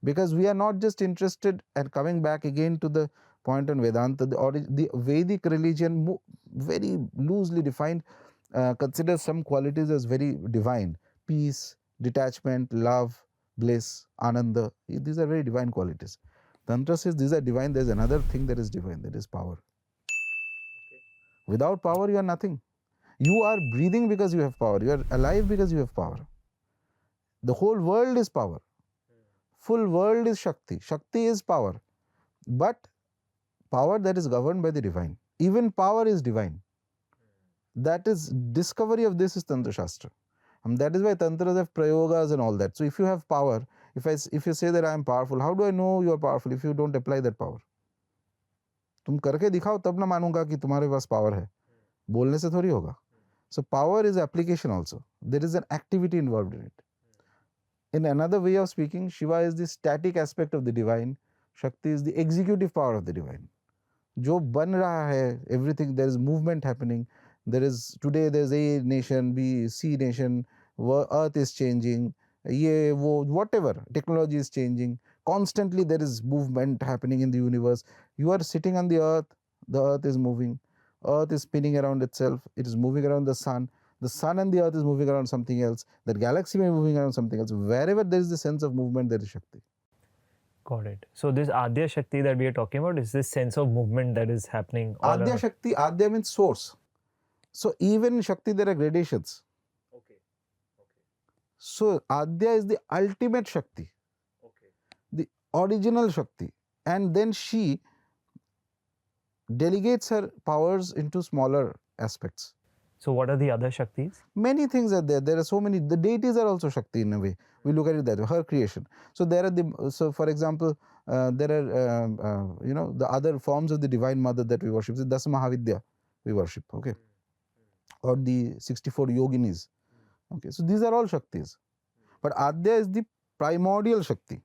Because we are not just interested, and coming back again to the point on Vedanta, the Vedic religion, very loosely defined, considers some qualities as very divine: peace, detachment, love, bliss, ananda. These are very divine qualities. Tantra says these are divine. There's another thing that is divine, that is power. Without power, you are nothing. You are breathing because you have power. You are alive because you have power. The whole world is power. Full world is Shakti. Shakti is power. But power that is governed by the divine. Even power is divine. That is discovery of this is Tantra Shastra. And that is why Tantras have prayogas and all that. So if you have power, if you say that I am powerful, how do I know you are powerful if you don't apply that power? तुम करके दिखाओ तब ना मानूंगा कि तुम्हारे पास power है. बोलने से थोड़ी होगा. So power is application also. There is an activity involved in it. In another way of speaking, Shiva is the static aspect of the divine. Shakti is the executive power of the divine. जो बन रहा है, everything, there is movement happening. Today there is A nation, B, C nation, earth is changing, whatever, technology is changing. Constantly there is movement happening in the universe. You are sitting on the earth is moving. Earth is spinning around itself, it is moving around the sun and the earth is moving around something else, that galaxy may be moving around something else. Wherever there is the sense of movement, there is Shakti. Got it. So this Aadhya Shakti that we are talking about is this sense of movement that is happening all Aadhya around. Shakti, Aadhya means source. So even in Shakti there are gradations. Okay. So Aadhya is the ultimate Shakti. Okay. The original Shakti. And then she delegates her powers into smaller aspects. So what are the other Shaktis? Many things are there. There are so many. The deities are also Shakti in a way. We look at it that way, her creation. So there are so for example, there are the other forms of the Divine Mother that we worship. The Dasa Mahavidya we worship. Okay, or the 64 Yoginis. Okay, so these are all Shaktis. But Aadhya is the primordial Shakti,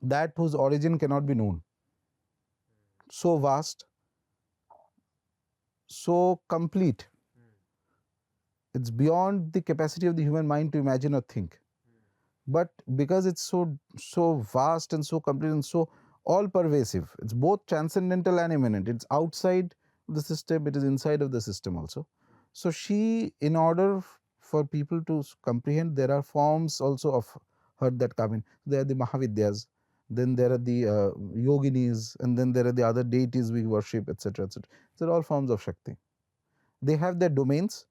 that whose origin cannot be known. So vast, so complete. It's beyond the capacity of the human mind to imagine or think. But because it's so vast and so complete and so all-pervasive, it's both transcendental and immanent. It's outside the system, it is inside of the system also. So she, in order for people to comprehend, there are forms also of her that come in. There are the Mahavidyas, then there are the Yoginis, and then there are the other deities we worship, etc. etc. These are all forms of Shakti. They have their domains.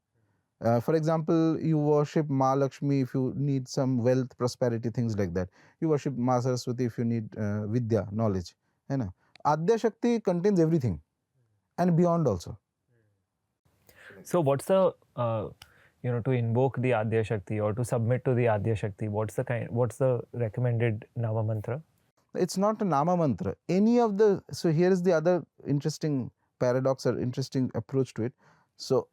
For example, you worship Ma Lakshmi if you need some wealth, prosperity, things like that. You worship Ma Saraswati if you need Vidya, knowledge. Aadhya Shakti contains everything and beyond also. So what's the to invoke the Aadhya Shakti or to submit to the Aadhya Shakti, what's the recommended Nama Mantra? It's not a Nama Mantra. So here is the other interesting paradox or interesting approach to it. So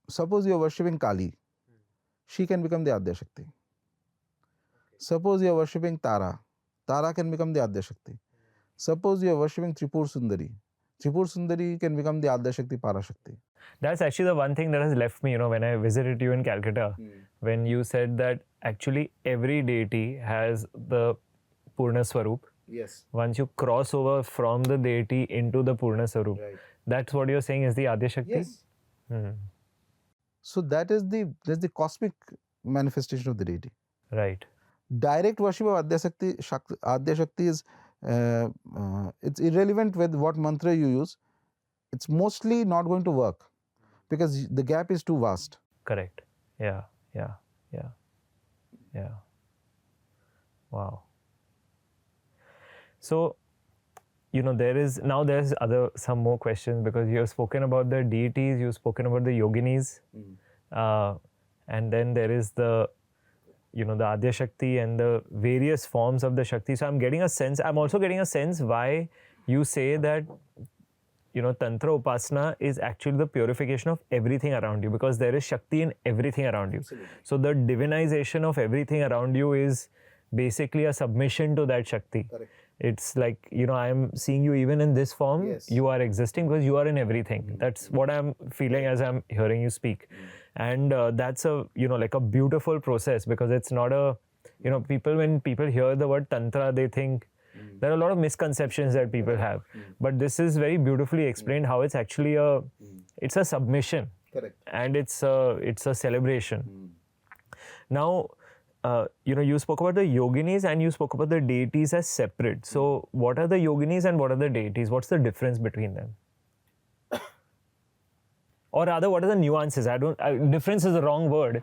suppose you are worshipping Kali, she can become the Aadhya Shakti. Suppose you are worshipping Tara, Tara can become the Aadhya Shakti. Suppose you are worshipping Tripur Sundari can become the Aadhya Shakti, Parashakti. That's actually the one thing that has left me, when I visited you in Calcutta, when you said that actually every deity has the Purna Swarup. Yes. Once you cross over from the deity into the Purna Swarup, that's what you're saying is the Aadhya Shakti? Yes. So that's the cosmic manifestation of the deity. Right. Direct worship of Aadhya Shakti is it's irrelevant with what mantra you use. It's mostly not going to work because the gap is too vast. Correct. Yeah. Wow. So, there's some more questions because you have spoken about the deities, you've spoken about the yoginis, and then there is the Aadhya Shakti and the various forms of the Shakti. So I'm also getting a sense why you say that, Tantra Upasana is actually the purification of everything around you, because there is Shakti in everything around you. Absolutely. So the divinization of everything around you is basically a submission to that Shakti. Correct. It's like, I am seeing you even in this form, Yes. you are existing because you are in everything. That's what I'm feeling as I'm hearing you speak. And that's a, like a beautiful process, because it's not a, when people hear the word Tantra, they think there are a lot of misconceptions that people have. But this is very beautifully explained how it's actually it's a submission. Correct. And it's a celebration. Now, you spoke about the yoginis and you spoke about the deities as separate. So, what are the yoginis and what are the deities? What's the difference between them? Or rather, what are the nuances? Difference is the wrong word,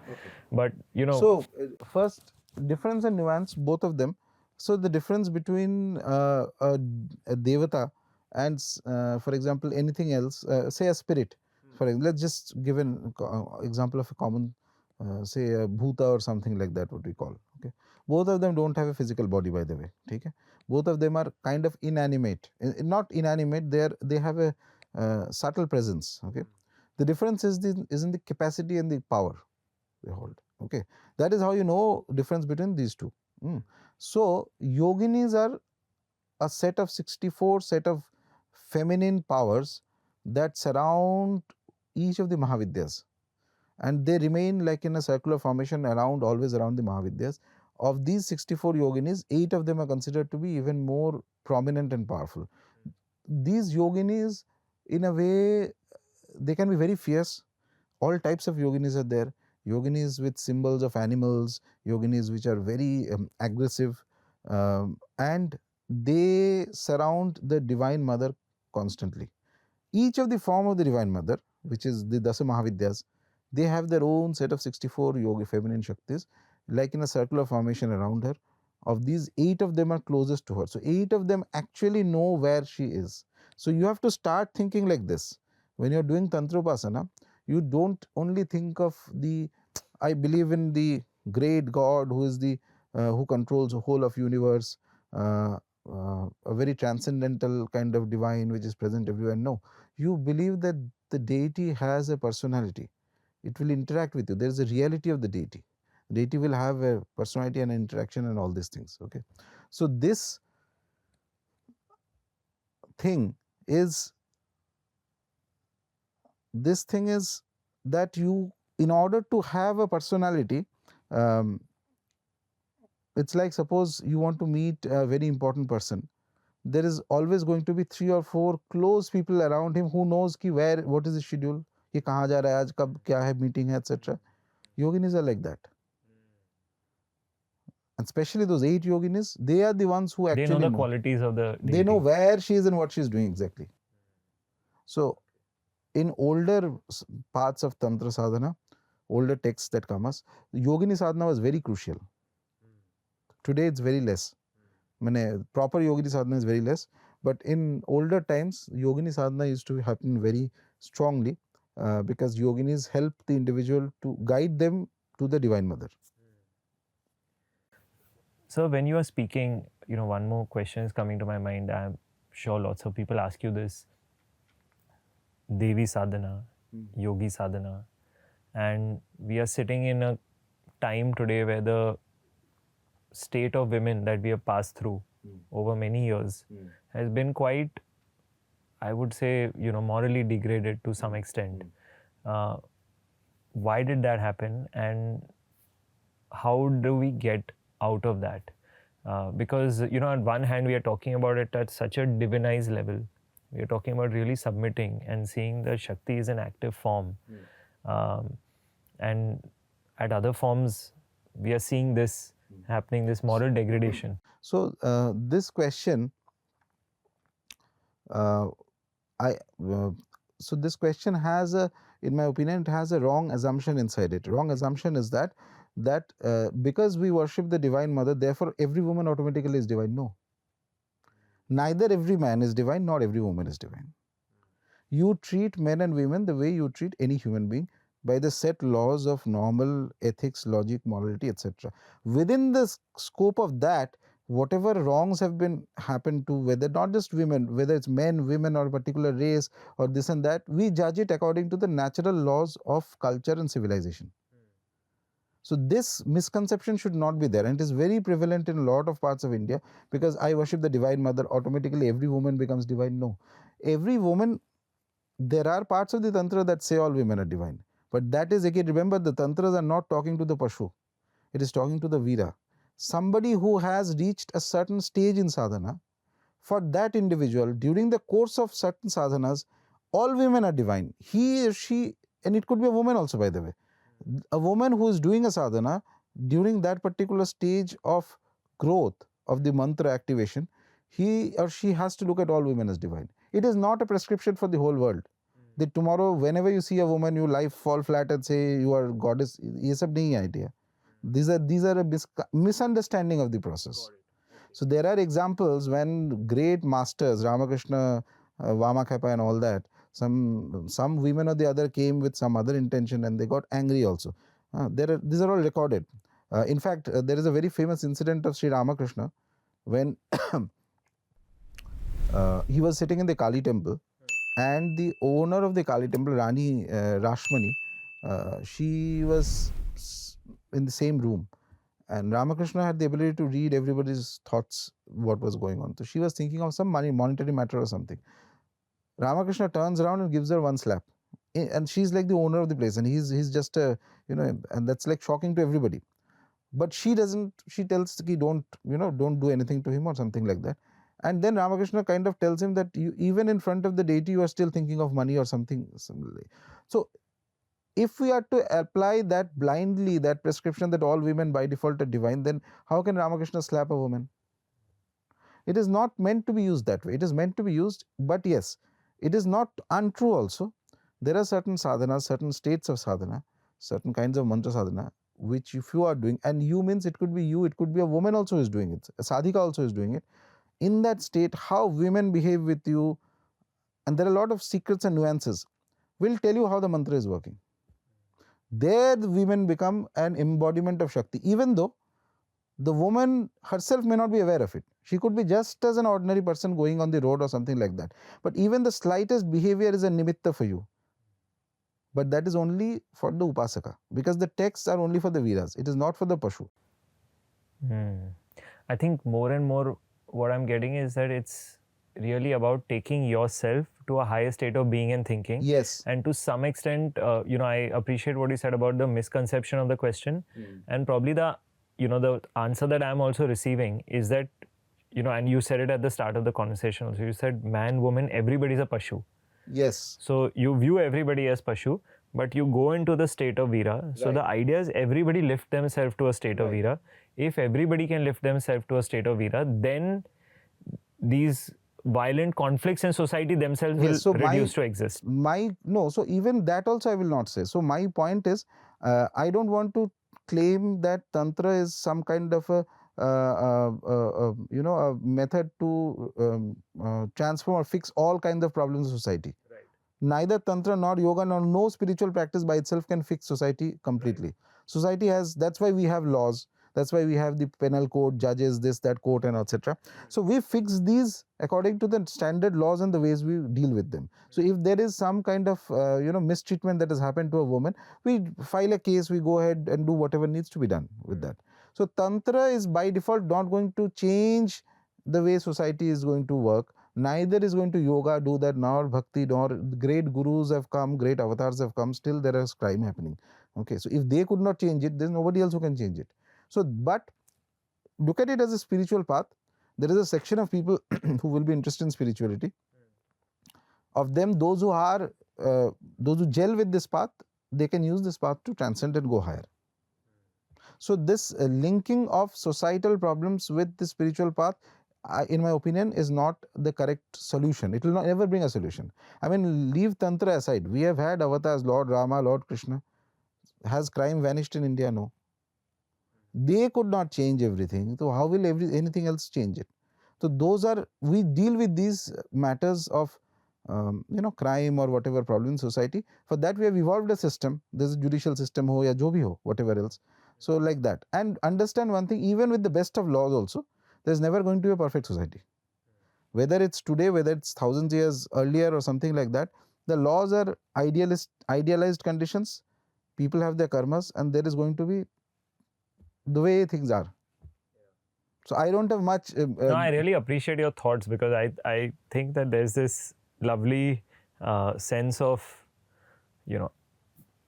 but So, first, difference and nuance, both of them. So, the difference between a devata and, for example, anything else, say a spirit. For example, let's just give an example of a common, say a bhuta or something like that, what we call. Okay, both of them don't have a physical body, by the way. Okay, both of them are kind of inanimate. Not inanimate. They have a subtle presence. Okay, the difference is in the capacity and the power they hold. Okay, that is how you know difference between these two. So yoginis are a set of 64 set of feminine powers that surround each of the Mahavidyas, and they remain like in a circular formation around, always around the Mahavidyas. Of these 64 yoginis, 8 of them are considered to be even more prominent and powerful. These yoginis, in a way, they can be very fierce. All types of yoginis are there. Yoginis with symbols of animals, yoginis which are very aggressive, and they surround the Divine Mother constantly. Each of the form of the Divine Mother, which is the Dasa Mahavidyas, they have their own set of 64 yogi feminine Shaktis, like in a circular formation around her. Of these, 8 of them are closest to her. So 8 of them actually know where she is. So you have to start thinking like this. When you're doing Tantra Upasana, you don't only think of the, I believe in the great God who is the who controls the whole of universe, a very transcendental kind of divine which is present everywhere. No, you believe that the deity has a personality. It will interact with you. There is a reality of the deity. The deity will have a personality and interaction and all these things. Okay, so this thing is that you, in order to have a personality, um, it's like, suppose you want to meet a very important person. There is always going to be 3 or 4 close people around him who knows ki where, what is his schedule, ye kahan ja raha hai, aaj kab kya hai, meeting hai, etc. Yoginis are like that. And especially those 8 yoginis, they are the ones who actually they know the qualities of the deity. They know where she is and what she is doing exactly. So, in older parts of Tantra sadhana, older texts that come us, Yogini sadhana was very crucial. Today it's very less. Proper Yogini sadhana is very less. But in older times, Yogini sadhana used to happen very strongly because yoginis help the individual to guide them to the Divine Mother. So when you are speaking, one more question is coming to my mind. I'm sure lots of people ask you this. Devi sadhana, yogi sadhana, and we are sitting in a time today where the state of women that we have passed through over many years has been quite, I would say, morally degraded to some extent. Why did that happen, and how do we get out of that? Because, on one hand, we are talking about it at such a divinized level. We are talking about really submitting and seeing that Shakti is an active form. And at other forms, we are seeing this happening, this moral degradation. So, this question, so this question has a, in my opinion, it has a wrong assumption inside it. Wrong assumption is that because we worship the Divine Mother, therefore every woman automatically is divine. No. Neither every man is divine, nor every woman is divine. You treat men and women the way you treat any human being, by the set laws of normal ethics, logic, morality, etc. Within the scope of that, whatever wrongs have been happened to, whether not just women, whether it's men, women, or a particular race, or this and that, we judge it according to the natural laws of culture and civilization. So this misconception should not be there, and it is very prevalent in a lot of parts of India. Because I worship the Divine Mother, automatically every woman becomes divine. No, every woman, there are parts of the Tantra that say all women are divine, But that is again, remember, the tantras are not talking to the pashu. It is talking to the Veera. Somebody who has reached a certain stage in sadhana, for that individual, during the course of certain sadhanas, all women are divine. He or she, and it could be a woman also, by the way. A woman who is doing a sadhana during that particular stage of growth of the mantra activation, he or she has to look at all women as divine. It is not a prescription for the whole world. That tomorrow, whenever you see a woman, you life fall flat and say you are goddess. ये सब नहीं है idea. These are a misunderstanding of the process. So there are examples when great masters, Ramakrishna, Vamakapa and all that, some women or the other came with some other intention and they got angry also. These are all recorded. In fact, there is a very famous incident of Sri Ramakrishna when he was sitting in the Kali temple, and the owner of the Kali temple, Rani Rashmani, she was in the same room. And Ramakrishna had the ability to read everybody's thoughts, what was going on. So she was thinking of some monetary matter or something. Ramakrishna turns around and gives her one slap. And she's like the owner of the place. And he's just a, and that's like shocking to everybody. But she doesn't, she tells ki don't do anything to him or something like that. And then Ramakrishna kind of tells him that you, even in front of the deity, you are still thinking of money or something similarly. So if we are to apply that blindly, that prescription that all women by default are divine, then how can Ramakrishna slap a woman? It is not meant to be used that way. It is meant to be used, but yes, it is not untrue also. There are certain sadhanas, certain states of sadhana, certain kinds of mantra sadhana, which if you are doing, and you means it could be you, it could be a woman also is doing it, a sadhika also is doing it. In that state, how women behave with you, and there are a lot of secrets and nuances, will tell you how the mantra is working. There the women become an embodiment of Shakti, even though the woman herself may not be aware of it. She could be just as an ordinary person going on the road or something like that. But even the slightest behavior is a nimitta for you. But that is only for the Upasaka, because the texts are only for the Veeras. It is not for the Pashu. I think more and more what I'm getting is that it's really about taking yourself to a higher state of being and thinking. Yes. And to some extent, I appreciate what you said about the misconception of the question. And probably the answer that I'm also receiving is that, and you said it at the start of the conversation also, you said man, woman, everybody's a Pashu. Yes. So you view everybody as Pashu, but you go into the state of Veera. So the idea is everybody lift themselves to a state of Veera. If everybody can lift themselves to a state of Veera, then these violent conflicts in society themselves will reduce to exist. So even that also I will not say. So my point is, I don't want to claim that Tantra is some kind of a method to transform or fix all kinds of problems in society. Right. Neither Tantra nor Yoga nor no spiritual practice by itself can fix society completely. Right. Society has, that's why we have laws. That's why we have the penal code, judges, this, that, court, and etc. So we fix these according to the standard laws and the ways we deal with them. So if there is some kind of mistreatment that has happened to a woman, we file a case, we go ahead and do whatever needs to be done with that. So Tantra is by default not going to change the way society is going to work. Neither is going to Yoga do that, nor Bhakti, nor great gurus have come, great avatars have come, still there is crime happening. Okay, so if they could not change it, there's nobody else who can change it. So, but look at it as a spiritual path. There is a section of people who will be interested in spirituality. Of them, those who gel with this path, they can use this path to transcend and go higher. So this linking of societal problems with the spiritual path, in my opinion, is not the correct solution. It will not ever bring a solution. I mean, leave Tantra aside. We have had avatars, Lord Rama, Lord Krishna. Has crime vanished in India? No. They could not change everything. So how will anything else change it? So we deal with these matters of crime or whatever problem in society. For that we have evolved a system. There's a judicial system ho ya jo bhi ho, whatever else. So like that. And understand one thing, even with the best of laws also, there's never going to be a perfect society. Whether it's today, whether it's thousands of years earlier or something like that, the laws are idealized conditions. People have their karmas, and there is going to be the way things are. So I don't have much. No, I really appreciate your thoughts, because I think that there's this lovely sense of,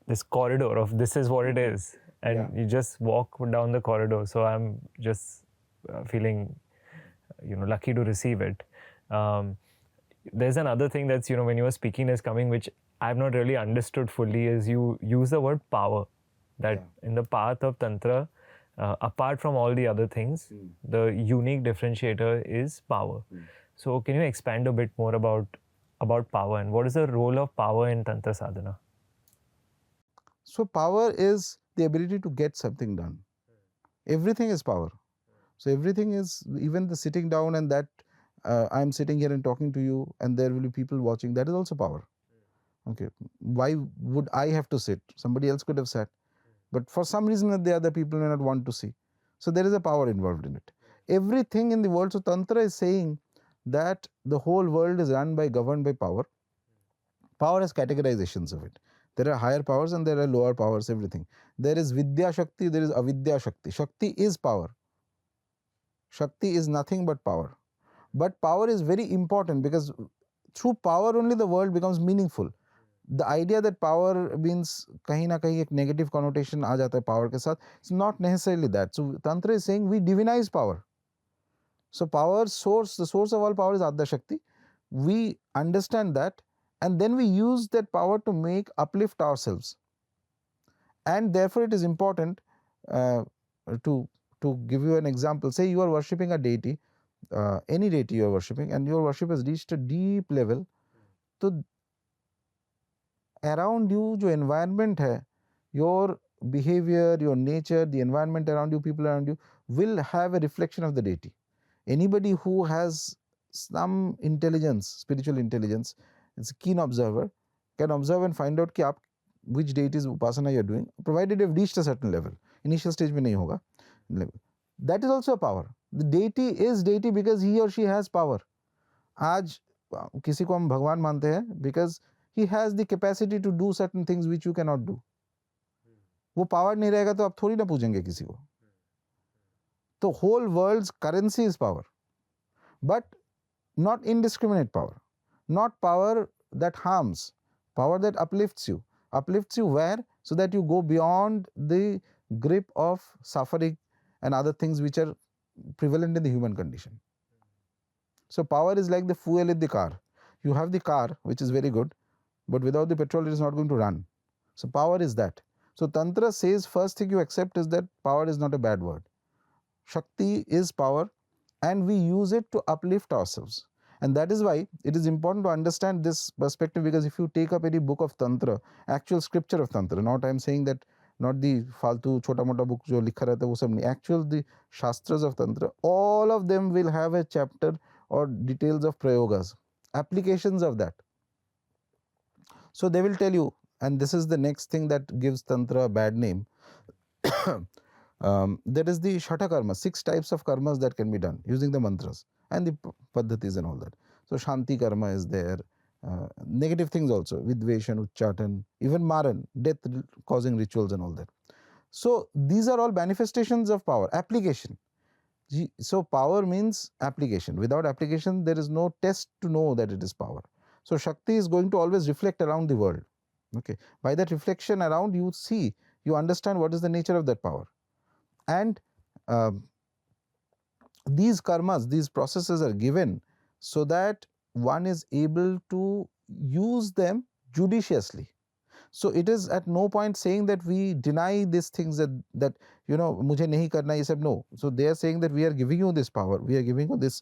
this corridor of this is what it is, and you just walk down the corridor. So I'm just feeling, lucky to receive it. There's another thing that's, when you were speaking is coming, which I've not really understood fully, is you use the word power. That in the path of Tantra, apart from all the other things, the unique differentiator is power. So can you expand a bit more about power, and what is the role of power in Tantra sadhana? So power is the ability to get something done. Everything is power. So everything is, even the sitting down, and that I'm sitting here and talking to you and there will be people watching, that is also power. Okay, why would I have to sit? Somebody else could have sat, but for some reason the other people may not want to see. So there is a power involved in it. Everything in the world, so Tantra is saying that the whole world is run by, governed by power. Power has categorizations of it. There are higher powers and there are lower powers, everything. There is Vidya Shakti, there is Avidya Shakti. Shakti is power. Shakti is nothing but power. But power is very important because through power only the world becomes meaningful. The idea that power means kahin na kahin ek negative connotation aa jata hai power ke sath, it's not necessarily that. So Tantra is saying we divinize power. So power source, the source of all power is Aadhya Shakti. We understand that, and then we use that power to uplift ourselves. And therefore it is important to give you an example. Say you are worshipping a deity, any deity you are worshipping, and your worship has reached a deep level. So around you jo environment hai, your behavior, your nature, the environment around you, people around you will have a reflection of the deity. Anybody who has some intelligence, spiritual intelligence, is a keen observer, can observe and find out ki aap, which deities upasana you are doing, provided you have reached a certain level. Initial stage mein nahi hoga. That is also a power. The deity is deity because he or she has power. आज किसी को हम भगवान मानते हैं because he has the capacity to do certain things which you cannot do. वो power नहीं रहेगा तो आप थोड़ी ना पूजेंगे किसी को. The whole world's currency is power, but not indiscriminate power, not power that harms, power that uplifts you. Uplifts you where? So that you go beyond the grip of suffering and other things which are prevalent in the human condition. So power is like the fuel in the car. You have the car, which is very good, but without the petrol it is not going to run. So power is that. So Tantra says first thing you accept is that power is not a bad word. Shakti is power, and we use it to uplift ourselves. And that is why it is important to understand this perspective, because if you take up any book of Tantra, actual scripture of Tantra, not I am saying that, not the faltu chota mota book jo likha rehta wo sab nahi, actual the shastras of Tantra, all of them will have a chapter or details of prayogas, applications of that. So they will tell you, and this is the next thing that gives Tantra a bad name. There is the Shata karma, 6 types of karmas that can be done using the mantras and the paddhatis and all that. So Shanti karma is there, negative things also, Vidveshan, Uchchatan, even Maran, death causing rituals and all that. So these are all manifestations of power, application. So power means application. Without application, there is no test to know that it is power. So Shakti is going to always reflect around the world. Okay. By that reflection around, you see, you understand what is the nature of that power. And these karmas, these processes are given so that one is able to use them judiciously. So it is at no point saying that we deny these things, that mujhe nahi karna ye sab. No. So they are saying that we are giving you this power, we are giving you this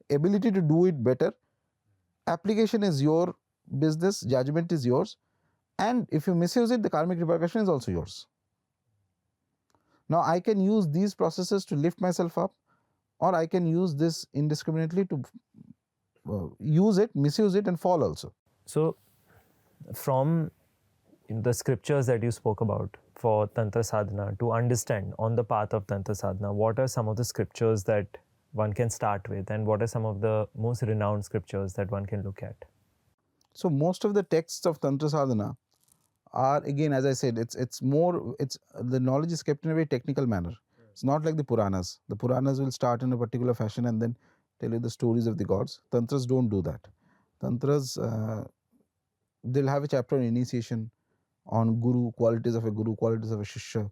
ability to do it better. Application is your business, judgment is yours, and if you misuse it, the karmic repercussion is also yours. Now I can use these processes to lift myself up, or I can use this indiscriminately to use it, misuse it, and fall also. So from the scriptures that you spoke about for Tantra sadhana, to understand on the path of Tantra sadhana, what are some of the scriptures that one can start with, and what are some of the most renowned scriptures that one can look at? So most of the texts of Tantra sadhana are, again, as I said, it's the knowledge is kept in a very technical manner. It's not like the Puranas. The Puranas will start in a particular fashion and then tell you the stories of the gods. Tantras don't do that. Tantras, they'll have a chapter on initiation, on guru, qualities of a guru, qualities of a shishya,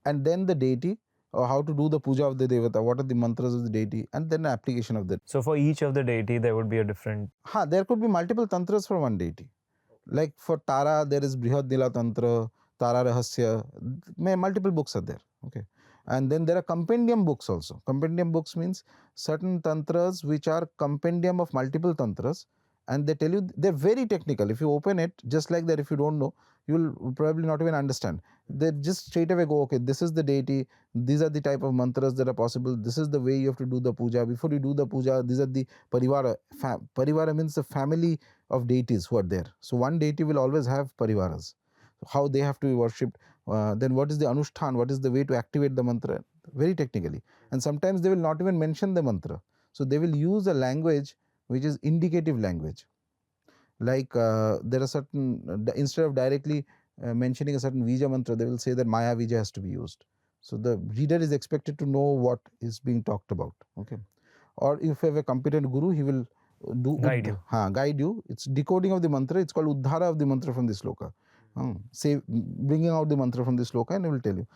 and then the deity, or how to do the puja of the devata, what are the mantras of the deity, and then the application of that. So for each of the deity, there would be a different. There could be multiple tantras for one deity. Like for Tara, there is Brihad Nila Tantra, Tara Rahasya, multiple books are there. Okay. And then there are compendium books also. Compendium books means certain tantras which are compendium of multiple tantras, and they tell you, they're very technical. If you open it just like that, if you don't know, you will probably not even understand. They just straight away go, okay, this is the deity, these are the type of mantras that are possible, this is the way you have to do the puja. Before you do the puja, these are the parivara. Parivara means the family of deities who are there. So one deity will always have parivaras, how they have to be worshipped. Then what is the anushtan, what is the way to activate the mantra, very technically. And sometimes they will not even mention the mantra. So they will use a language which is indicative language. Like there are certain, instead of directly mentioning a certain Vija mantra, they will say that Maya Vija has to be used. So the reader is expected to know what is being talked about. Okay. Or if you have a competent guru, he will do Guide you. Guide you. It's decoding of the mantra. It's called Uddhara of the mantra from the sloka. Say, bringing out the mantra from the sloka, and he will tell you.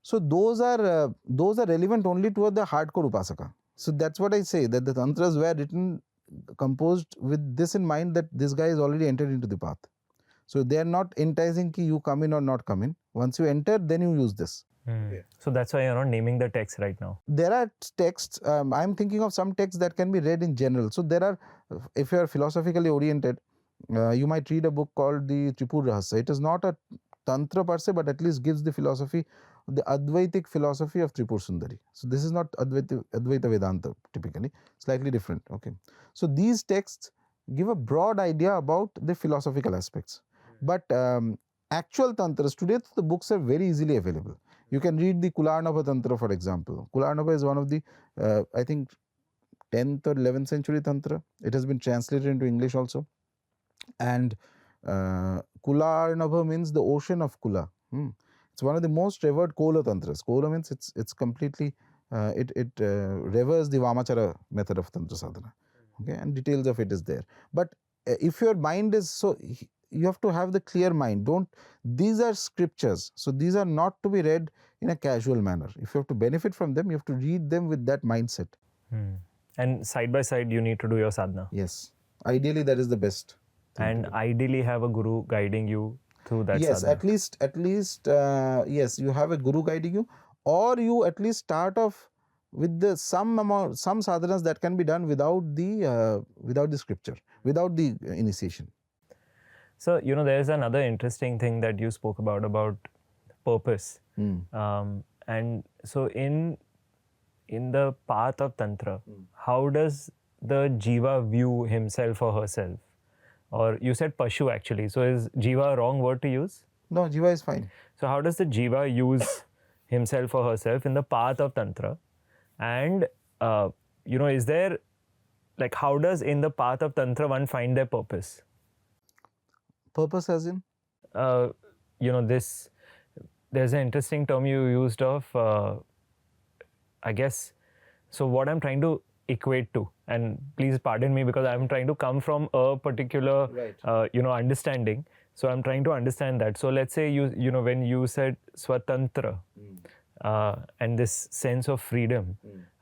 So those are relevant only toward the hardcore upasaka. So that's what I say, that the tantras were written, composed with this in mind, that this guy is already entered into the path. So they are not enticing ki you come in or not come in. Once you enter, then you use this. Yeah. So that's why you're not naming the text right now. There are texts, I'm thinking of some texts that can be read in general. So there are, if you are philosophically oriented, you might read a book called the Tripur Rahasya. It is not a tantra per se, but at least gives the philosophy, the Advaitic philosophy of Tripur Sundari. So this is not Advaita Vedanta typically, slightly different. Okay. So these texts give a broad idea about the philosophical aspects. But actual tantras, today the books are very easily available. You can read the Kularnabha Tantra, for example. Kularnabha is one of the, I think, 10th or 11th century Tantra. It has been translated into English also. And Kularnabha means the ocean of Kula. It's one of the most revered Kola Tantras. Kola means it's completely, it reveres the Vamachara method of Tantra sadhana. Okay, and details of it is there. But if your mind is so, you have to have the clear mind. These are scriptures. So these are not to be read in a casual manner. If you have to benefit from them, you have to read them with that mindset. And side by side, you need to do your sadhana. Yes. Ideally, that is the best. And ideally have a guru guiding you through that yes, sadhana. At least, yes, you have a guru guiding you, or you at least start off with some sadhanas that can be done without the scripture, without the initiation. So, there's another interesting thing that you spoke about purpose. And so in the path of Tantra, how does the Jiva view himself or herself? Or you said Pashu actually. So is Jiva a wrong word to use? No, Jiva is fine. So how does the Jiva use himself or herself in the path of Tantra? And, is there, like, how does in the path of Tantra one find their purpose? Purpose as in? There's an interesting term you used of, I guess, so what I'm trying to equate to, and please pardon me because I'm trying to come from a particular, understanding. So I'm trying to understand that. So let's say when you said Swatantra and this sense of freedom,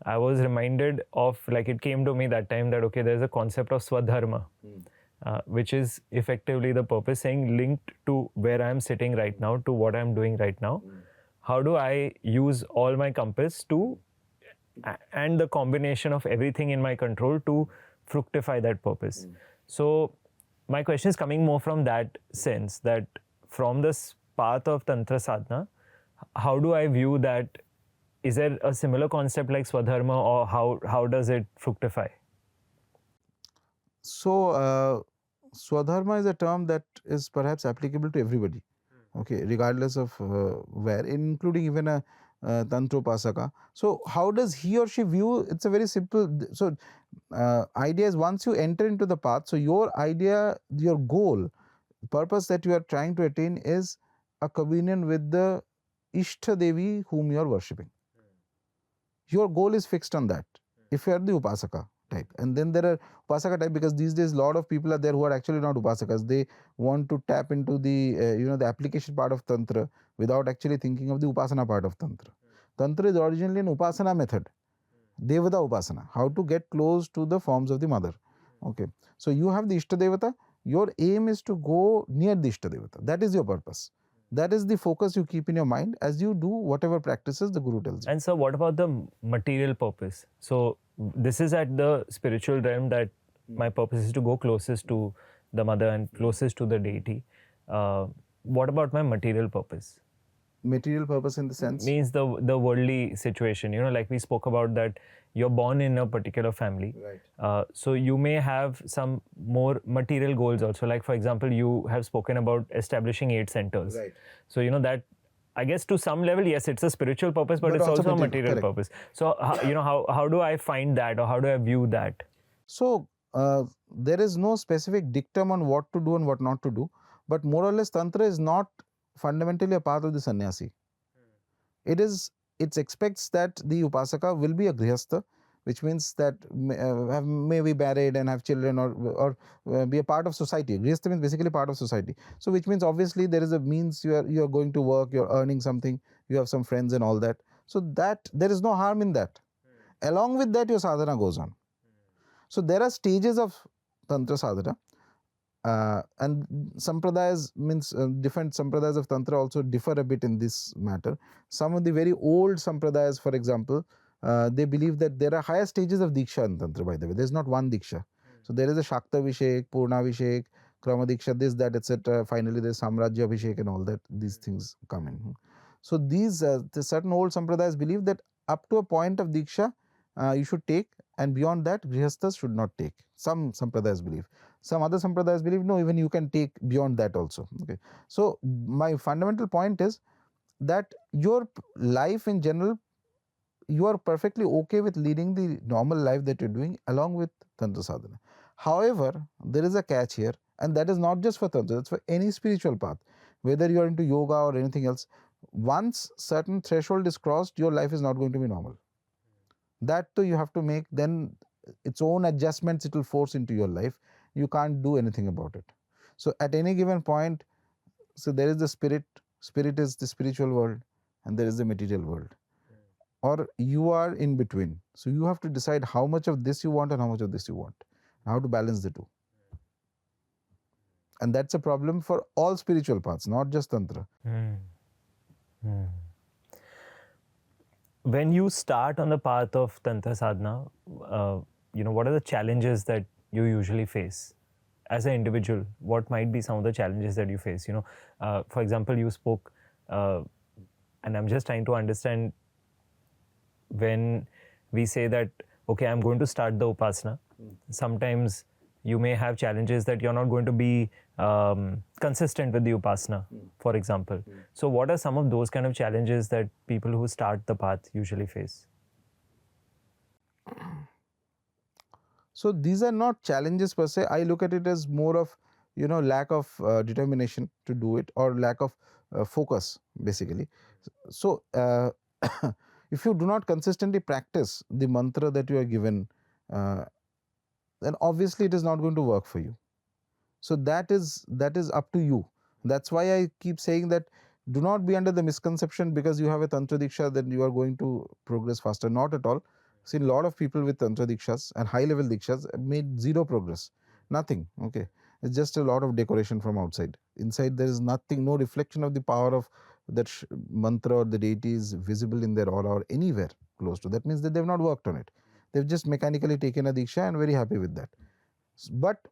I was reminded of, like, it came to me that time that, okay, there's a concept of Swadharma, which is effectively the purpose, saying linked to where I'm sitting right now, to what I'm doing right now. How do I use all my compass and the combination of everything in my control to fructify that purpose? So my question is coming more from that sense, that from this path of Tantra sadhana, how do I view that? Is there a similar concept like Swadharma, or how does it fructify? So Swadharma is a term that is perhaps applicable to everybody, okay, regardless of where, including even a Tantropasaka. So how does he or she view? It's a very simple. So idea is, once you enter into the path, so your idea, your goal, purpose that you are trying to attain is a communion with the Ishta Devi whom you are worshipping. Your goal is fixed on that. If you are the Upasaka, type. And then there are upasaka type, because these days a lot of people are there who are actually not upasakas. They want to tap into the the application part of tantra without actually thinking of the upasana part of tantra. Tantra is originally an upasana method, devata upasana, how to get close to the forms of the mother. Okay, so you have the ishta devata. Your aim is to go near the ishta devata. That is your purpose. That is the focus you keep in your mind as you do whatever practices the guru tells you. And so, what about the material purpose? So, this is at the spiritual realm that my purpose is to go closest to the mother and closest to the deity. What about my material purpose? Material purpose in the sense? Means the worldly situation. You know, like we spoke about that you're born in a particular family. Right. So you may have some more material goals also. Like for example, you have spoken about establishing 8 centers. Right. So you know that, I guess to some level, yes, it's a spiritual purpose, but it's also also a material, material purpose. So you know, how do I find that, or how do I view that? So there is no specific dictum on what to do and what not to do, but more or less Tantra is not fundamentally a path of the sannyasi. It expects that the upasaka will be a grihastha, which means that may be married and have children, or be a part of society. Grihastha means basically part of society. So which means obviously there is a means, you are going to work, you are earning something, you have some friends and all that. So that there is no harm in that. Along with that, your sadhana goes on. So there are stages of Tantra sadhana, and sampradayas means different sampradayas of Tantra also differ a bit in this matter. Some of the very old sampradayas, for example, they believe that there are higher stages of Diksha in Tantra, by the way. There is not one Diksha. So there is a Shakta Vishek, Purna Vishek, Krama Diksha, this, that, etc. Finally, there is Samrajya Vishek and all that. These things come in. So these the certain old sampradayas believe that up to a point of Diksha, you should take, and beyond that, grihasthas should not take. Some sampradayas believe. Some other sampradayas believe, no, even you can take beyond that also. Okay. So my fundamental point is that your life in general, you are perfectly okay with leading the normal life that you're doing along with Tantra sadhana. However, there is a catch here, and that is not just for Tantra, that's for any spiritual path. Whether you are into yoga or anything else, once certain threshold is crossed, your life is not going to be normal. That too you have to make then its own adjustments it will force into your life. You can't do anything about it. So at any given point, so there is the spirit is the spiritual world, and there is the material world, or you are in between. So you have to decide how much of this you want and how much of this you want, how to balance the two. And that's a problem for all spiritual paths, not just Tantra. When you start on the path of Tantra sadhana, you know, what are the challenges that you usually face as an individual? What might be some of the challenges that you face? You know, for example, you spoke, and I'm just trying to understand, when we say that, okay, I'm going to start the Upasana, sometimes you may have challenges that you're not going to be consistent with the Upasana, for example. So what are some of those kind of challenges that people who start the path usually face? So these are not challenges per se. I look at it as more of, lack of determination to do it, or lack of focus, basically. So if you do not consistently practice the mantra that you are given, then obviously it is not going to work for you. So that is up to you. That's why I keep saying that do not be under the misconception because you have a Tantra Diksha that you are going to progress faster. Not at all. Seen a lot of people with Tantra Dikshas and high level Dikshas made zero progress. Nothing. Okay. It's just a lot of decoration from outside. Inside there is nothing, no reflection of the power of that mantra or the deity is visible in their aura or anywhere close to. That means that they've not worked on it. They've just mechanically taken a Diksha and very happy with that. But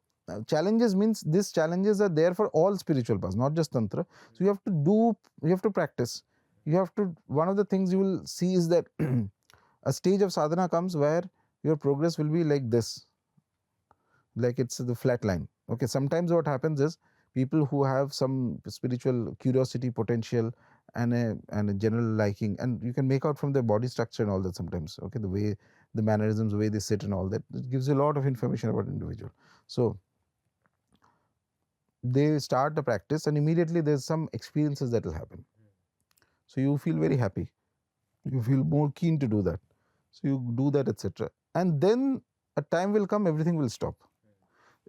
challenges means these challenges are there for all spiritual paths, not just Tantra. So you have to practice. One of the things you will see is that a stage of sadhana comes where your progress will be like this, like it's the flat line. Okay, sometimes what happens is people who have some spiritual curiosity, potential, and a general liking, and you can make out from their body structure and all that sometimes. Okay, the way, the mannerisms, the way they sit and all that, it gives you a lot of information about individual. So they start the practice and immediately there's some experiences that will happen. So you feel very happy. You feel more keen to do that. So you do that, etc. And then a time will come, everything will stop.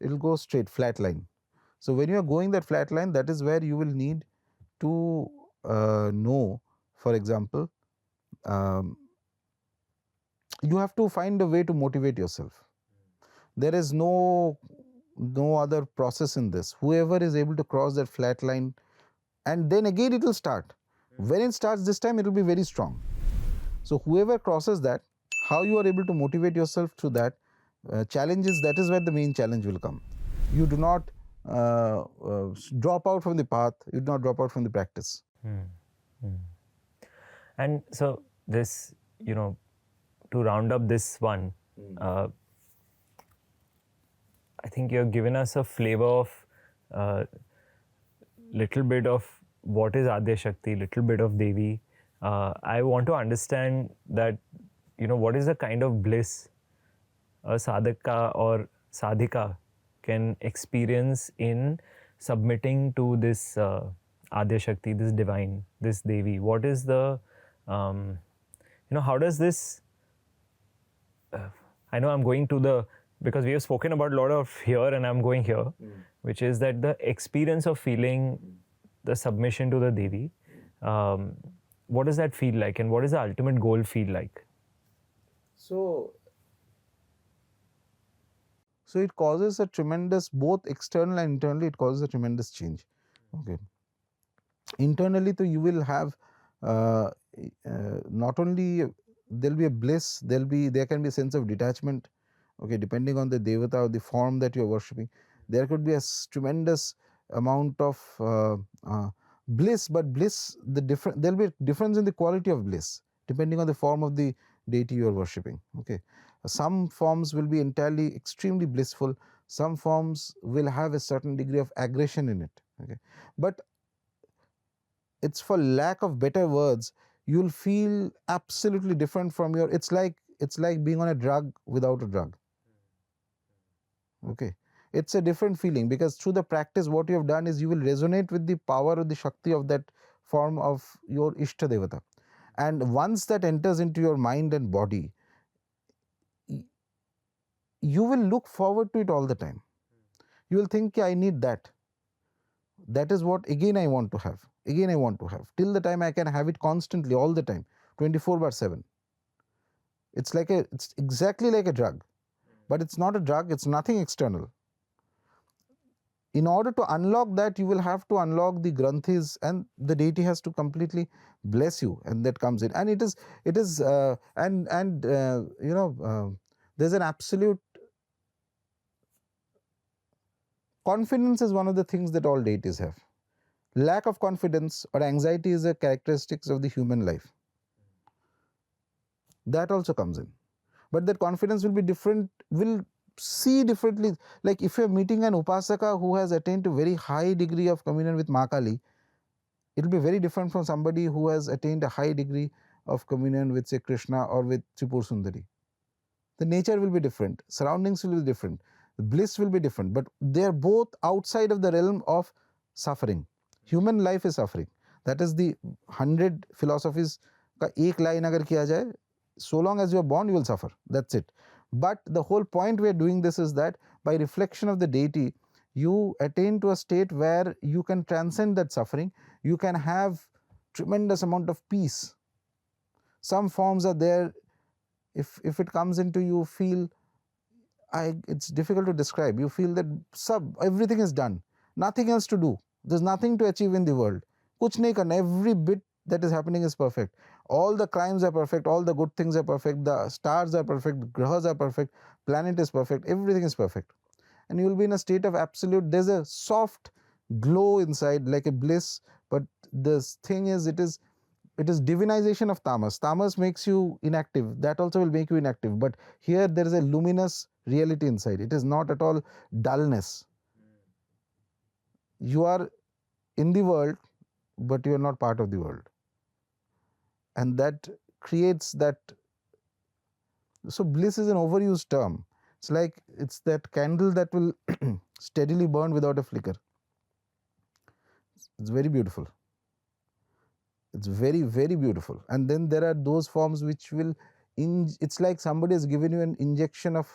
It will go straight, flat line. So when you are going that flat line, that is where you will need to know, for example, um, you have to find a way to motivate yourself. There is no other process in this. Whoever is able to cross that flat line, and then again it will start. When it starts this time, it will be very strong. So whoever crosses that, how you are able to motivate yourself through that challenges, that is where the main challenge will come. You do not drop out from the path, you do not drop out from the practice. And so this, to round up this one, I think you've given us a flavor of little bit of what is Aadhya Shakti, little bit of Devi. I want to understand that, what is the kind of bliss a sadhaka or sadhika can experience in submitting to this Aadhya Shakti, this divine, this Devi. What is the, how does this, I know I'm going to the, because we have spoken about a lot of here and I'm going here, which is that the experience of feeling the submission to the Devi, what does that feel like and what does the ultimate goal feel like? So it causes a tremendous, both external and internally, it causes a tremendous change. Okay. Internally, so you will have not only there will be a bliss, there can be a sense of detachment. Okay, depending on the devata or the form that you are worshipping, there could be a tremendous amount of bliss. But bliss, there will be a difference in the quality of bliss depending on the form of the deity you are worshipping. Okay, some forms will be entirely extremely blissful. Some forms will have a certain degree of aggression in it. Okay, but it's, for lack of better words, you'll feel absolutely different from your. It's like being on a drug without a drug. Okay, it's a different feeling, because through the practice what you have done is you will resonate with the power of the Shakti of that form of your Ishta Devata, and once that enters into your mind and body, you will look forward to it all the time. You will think, I need that. That is what again I want to have. Again I want to have. Till the time I can have it constantly, all the time, 24/7. It's exactly like a drug. But it's not a drug, it's nothing external. In order to unlock that, you will have to unlock the granthis, and the deity has to completely bless you, and that comes in. And there's an absolute confidence is one of the things that all deities have. Lack of confidence or anxiety is a characteristics of the human life. That also comes in. But that confidence will be different, will see differently. Like if you're meeting an Upasaka who has attained a very high degree of communion with Ma Kali, it will be very different from somebody who has attained a high degree of communion with, say, Krishna or with Tripur Sundari. The nature will be different, surroundings will be different, bliss will be different, but they are both outside of the realm of suffering. Human life is suffering. That is the 100 philosophies ka ek line agar kiya jaye, so long as you are born, you will suffer. That's it. But the whole point we are doing this is that by reflection of the deity, you attain to a state where you can transcend that suffering. You can have tremendous amount of peace. Some forms are there. If it comes into you, feel, it's difficult to describe. You feel that everything is done. Nothing else to do. There's nothing to achieve in the world. Kuch nahi karna. Every bit that is happening is perfect. All the crimes are perfect, all the good things are perfect, the stars are perfect, the grahas are perfect, planet is perfect, everything is perfect. And you will be in a state of absolute, there's a soft glow inside, like a bliss. But this thing is, it is divinization of tamas. Tamas makes you inactive, that also will make you inactive. But here there is a luminous reality inside. It is not at all dullness. You are in the world, but you are not part of the world. And that creates that. So bliss is an overused term. It's like, it's that candle that will steadily burn without a flicker. It's very beautiful. It's very, very beautiful. And then there are those forms which will, it's like somebody has given you an injection of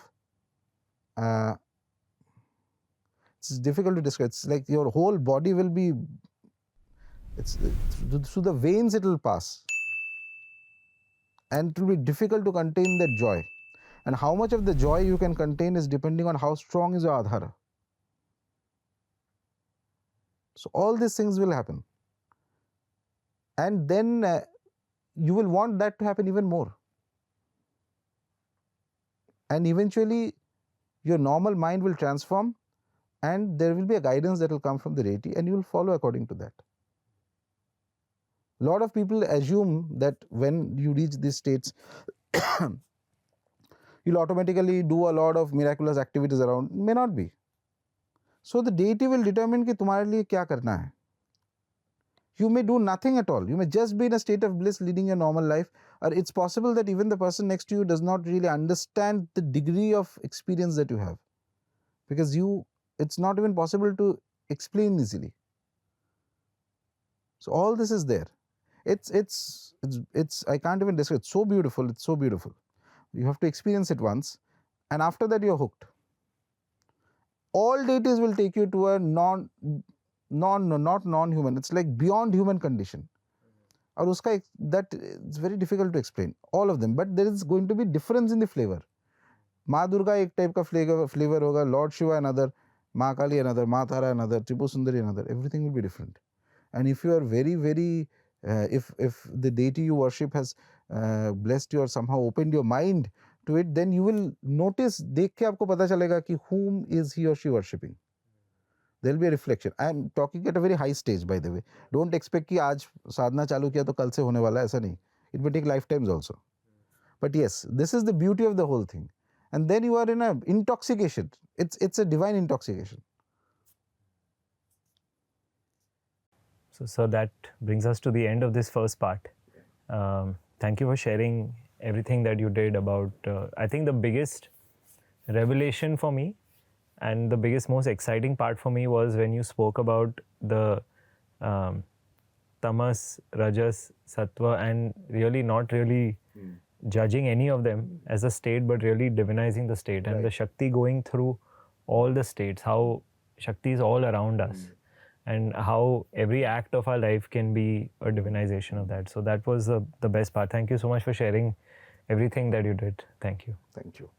uh, it's difficult to describe. It's like your whole body will be, it's through the veins it will pass, and it will be difficult to contain that joy. And how much of the joy you can contain is depending on how strong is your Adhara. So all these things will happen, and then you will want that to happen even more, and eventually your normal mind will transform, and there will be a guidance that will come from the deity, and you will follow according to that. A lot of people assume that when you reach these states, you'll automatically do a lot of miraculous activities around. May not be. So the deity will determine कि तुम्हारे लिए क्या करना है. You may do nothing at all. You may just be in a state of bliss leading your normal life, or it's possible that even the person next to you does not really understand the degree of experience that you have, because it's not even possible to explain easily. So all this is there. It's I can't even describe. It's so beautiful. It's so beautiful. You have to experience it once, and after that you're hooked. All deities will take you to a not non-human. It's like beyond human condition. और उसका that it's very difficult to explain all of them, but there is going to be difference in the flavor. माँ दुर्गा एक type का flavor होगा, Lord Shiva another, माँ काली another, माँ तारा another, Tripu Sundari another. Everything will be different. And if you are very if the deity you worship has blessed you or somehow opened your mind to it, then you will notice, देख के आपको पता चलेगा कि whom is he or she worshipping. There will be a reflection. I am talking at a very high stage, by the way. Don't expect कि आज साधना चालू किया तो कल से होने वाला है, ऐसा नहीं. It may take lifetimes also. But yes, this is the beauty of the whole thing. And then you are in a intoxication. It's a divine intoxication. So that brings us to the end of this first part. Thank you for sharing everything that you did about, I think the biggest revelation for me and the biggest, most exciting part for me was when you spoke about the tamas, rajas, sattva, and really not really judging any of them as a state, but really divinizing the state, and the Shakti going through all the states, how Shakti is all around us, and how every act of our life can be a divinization of that. So that was the best part. Thank you so much for sharing everything that you did. Thank you. Thank you.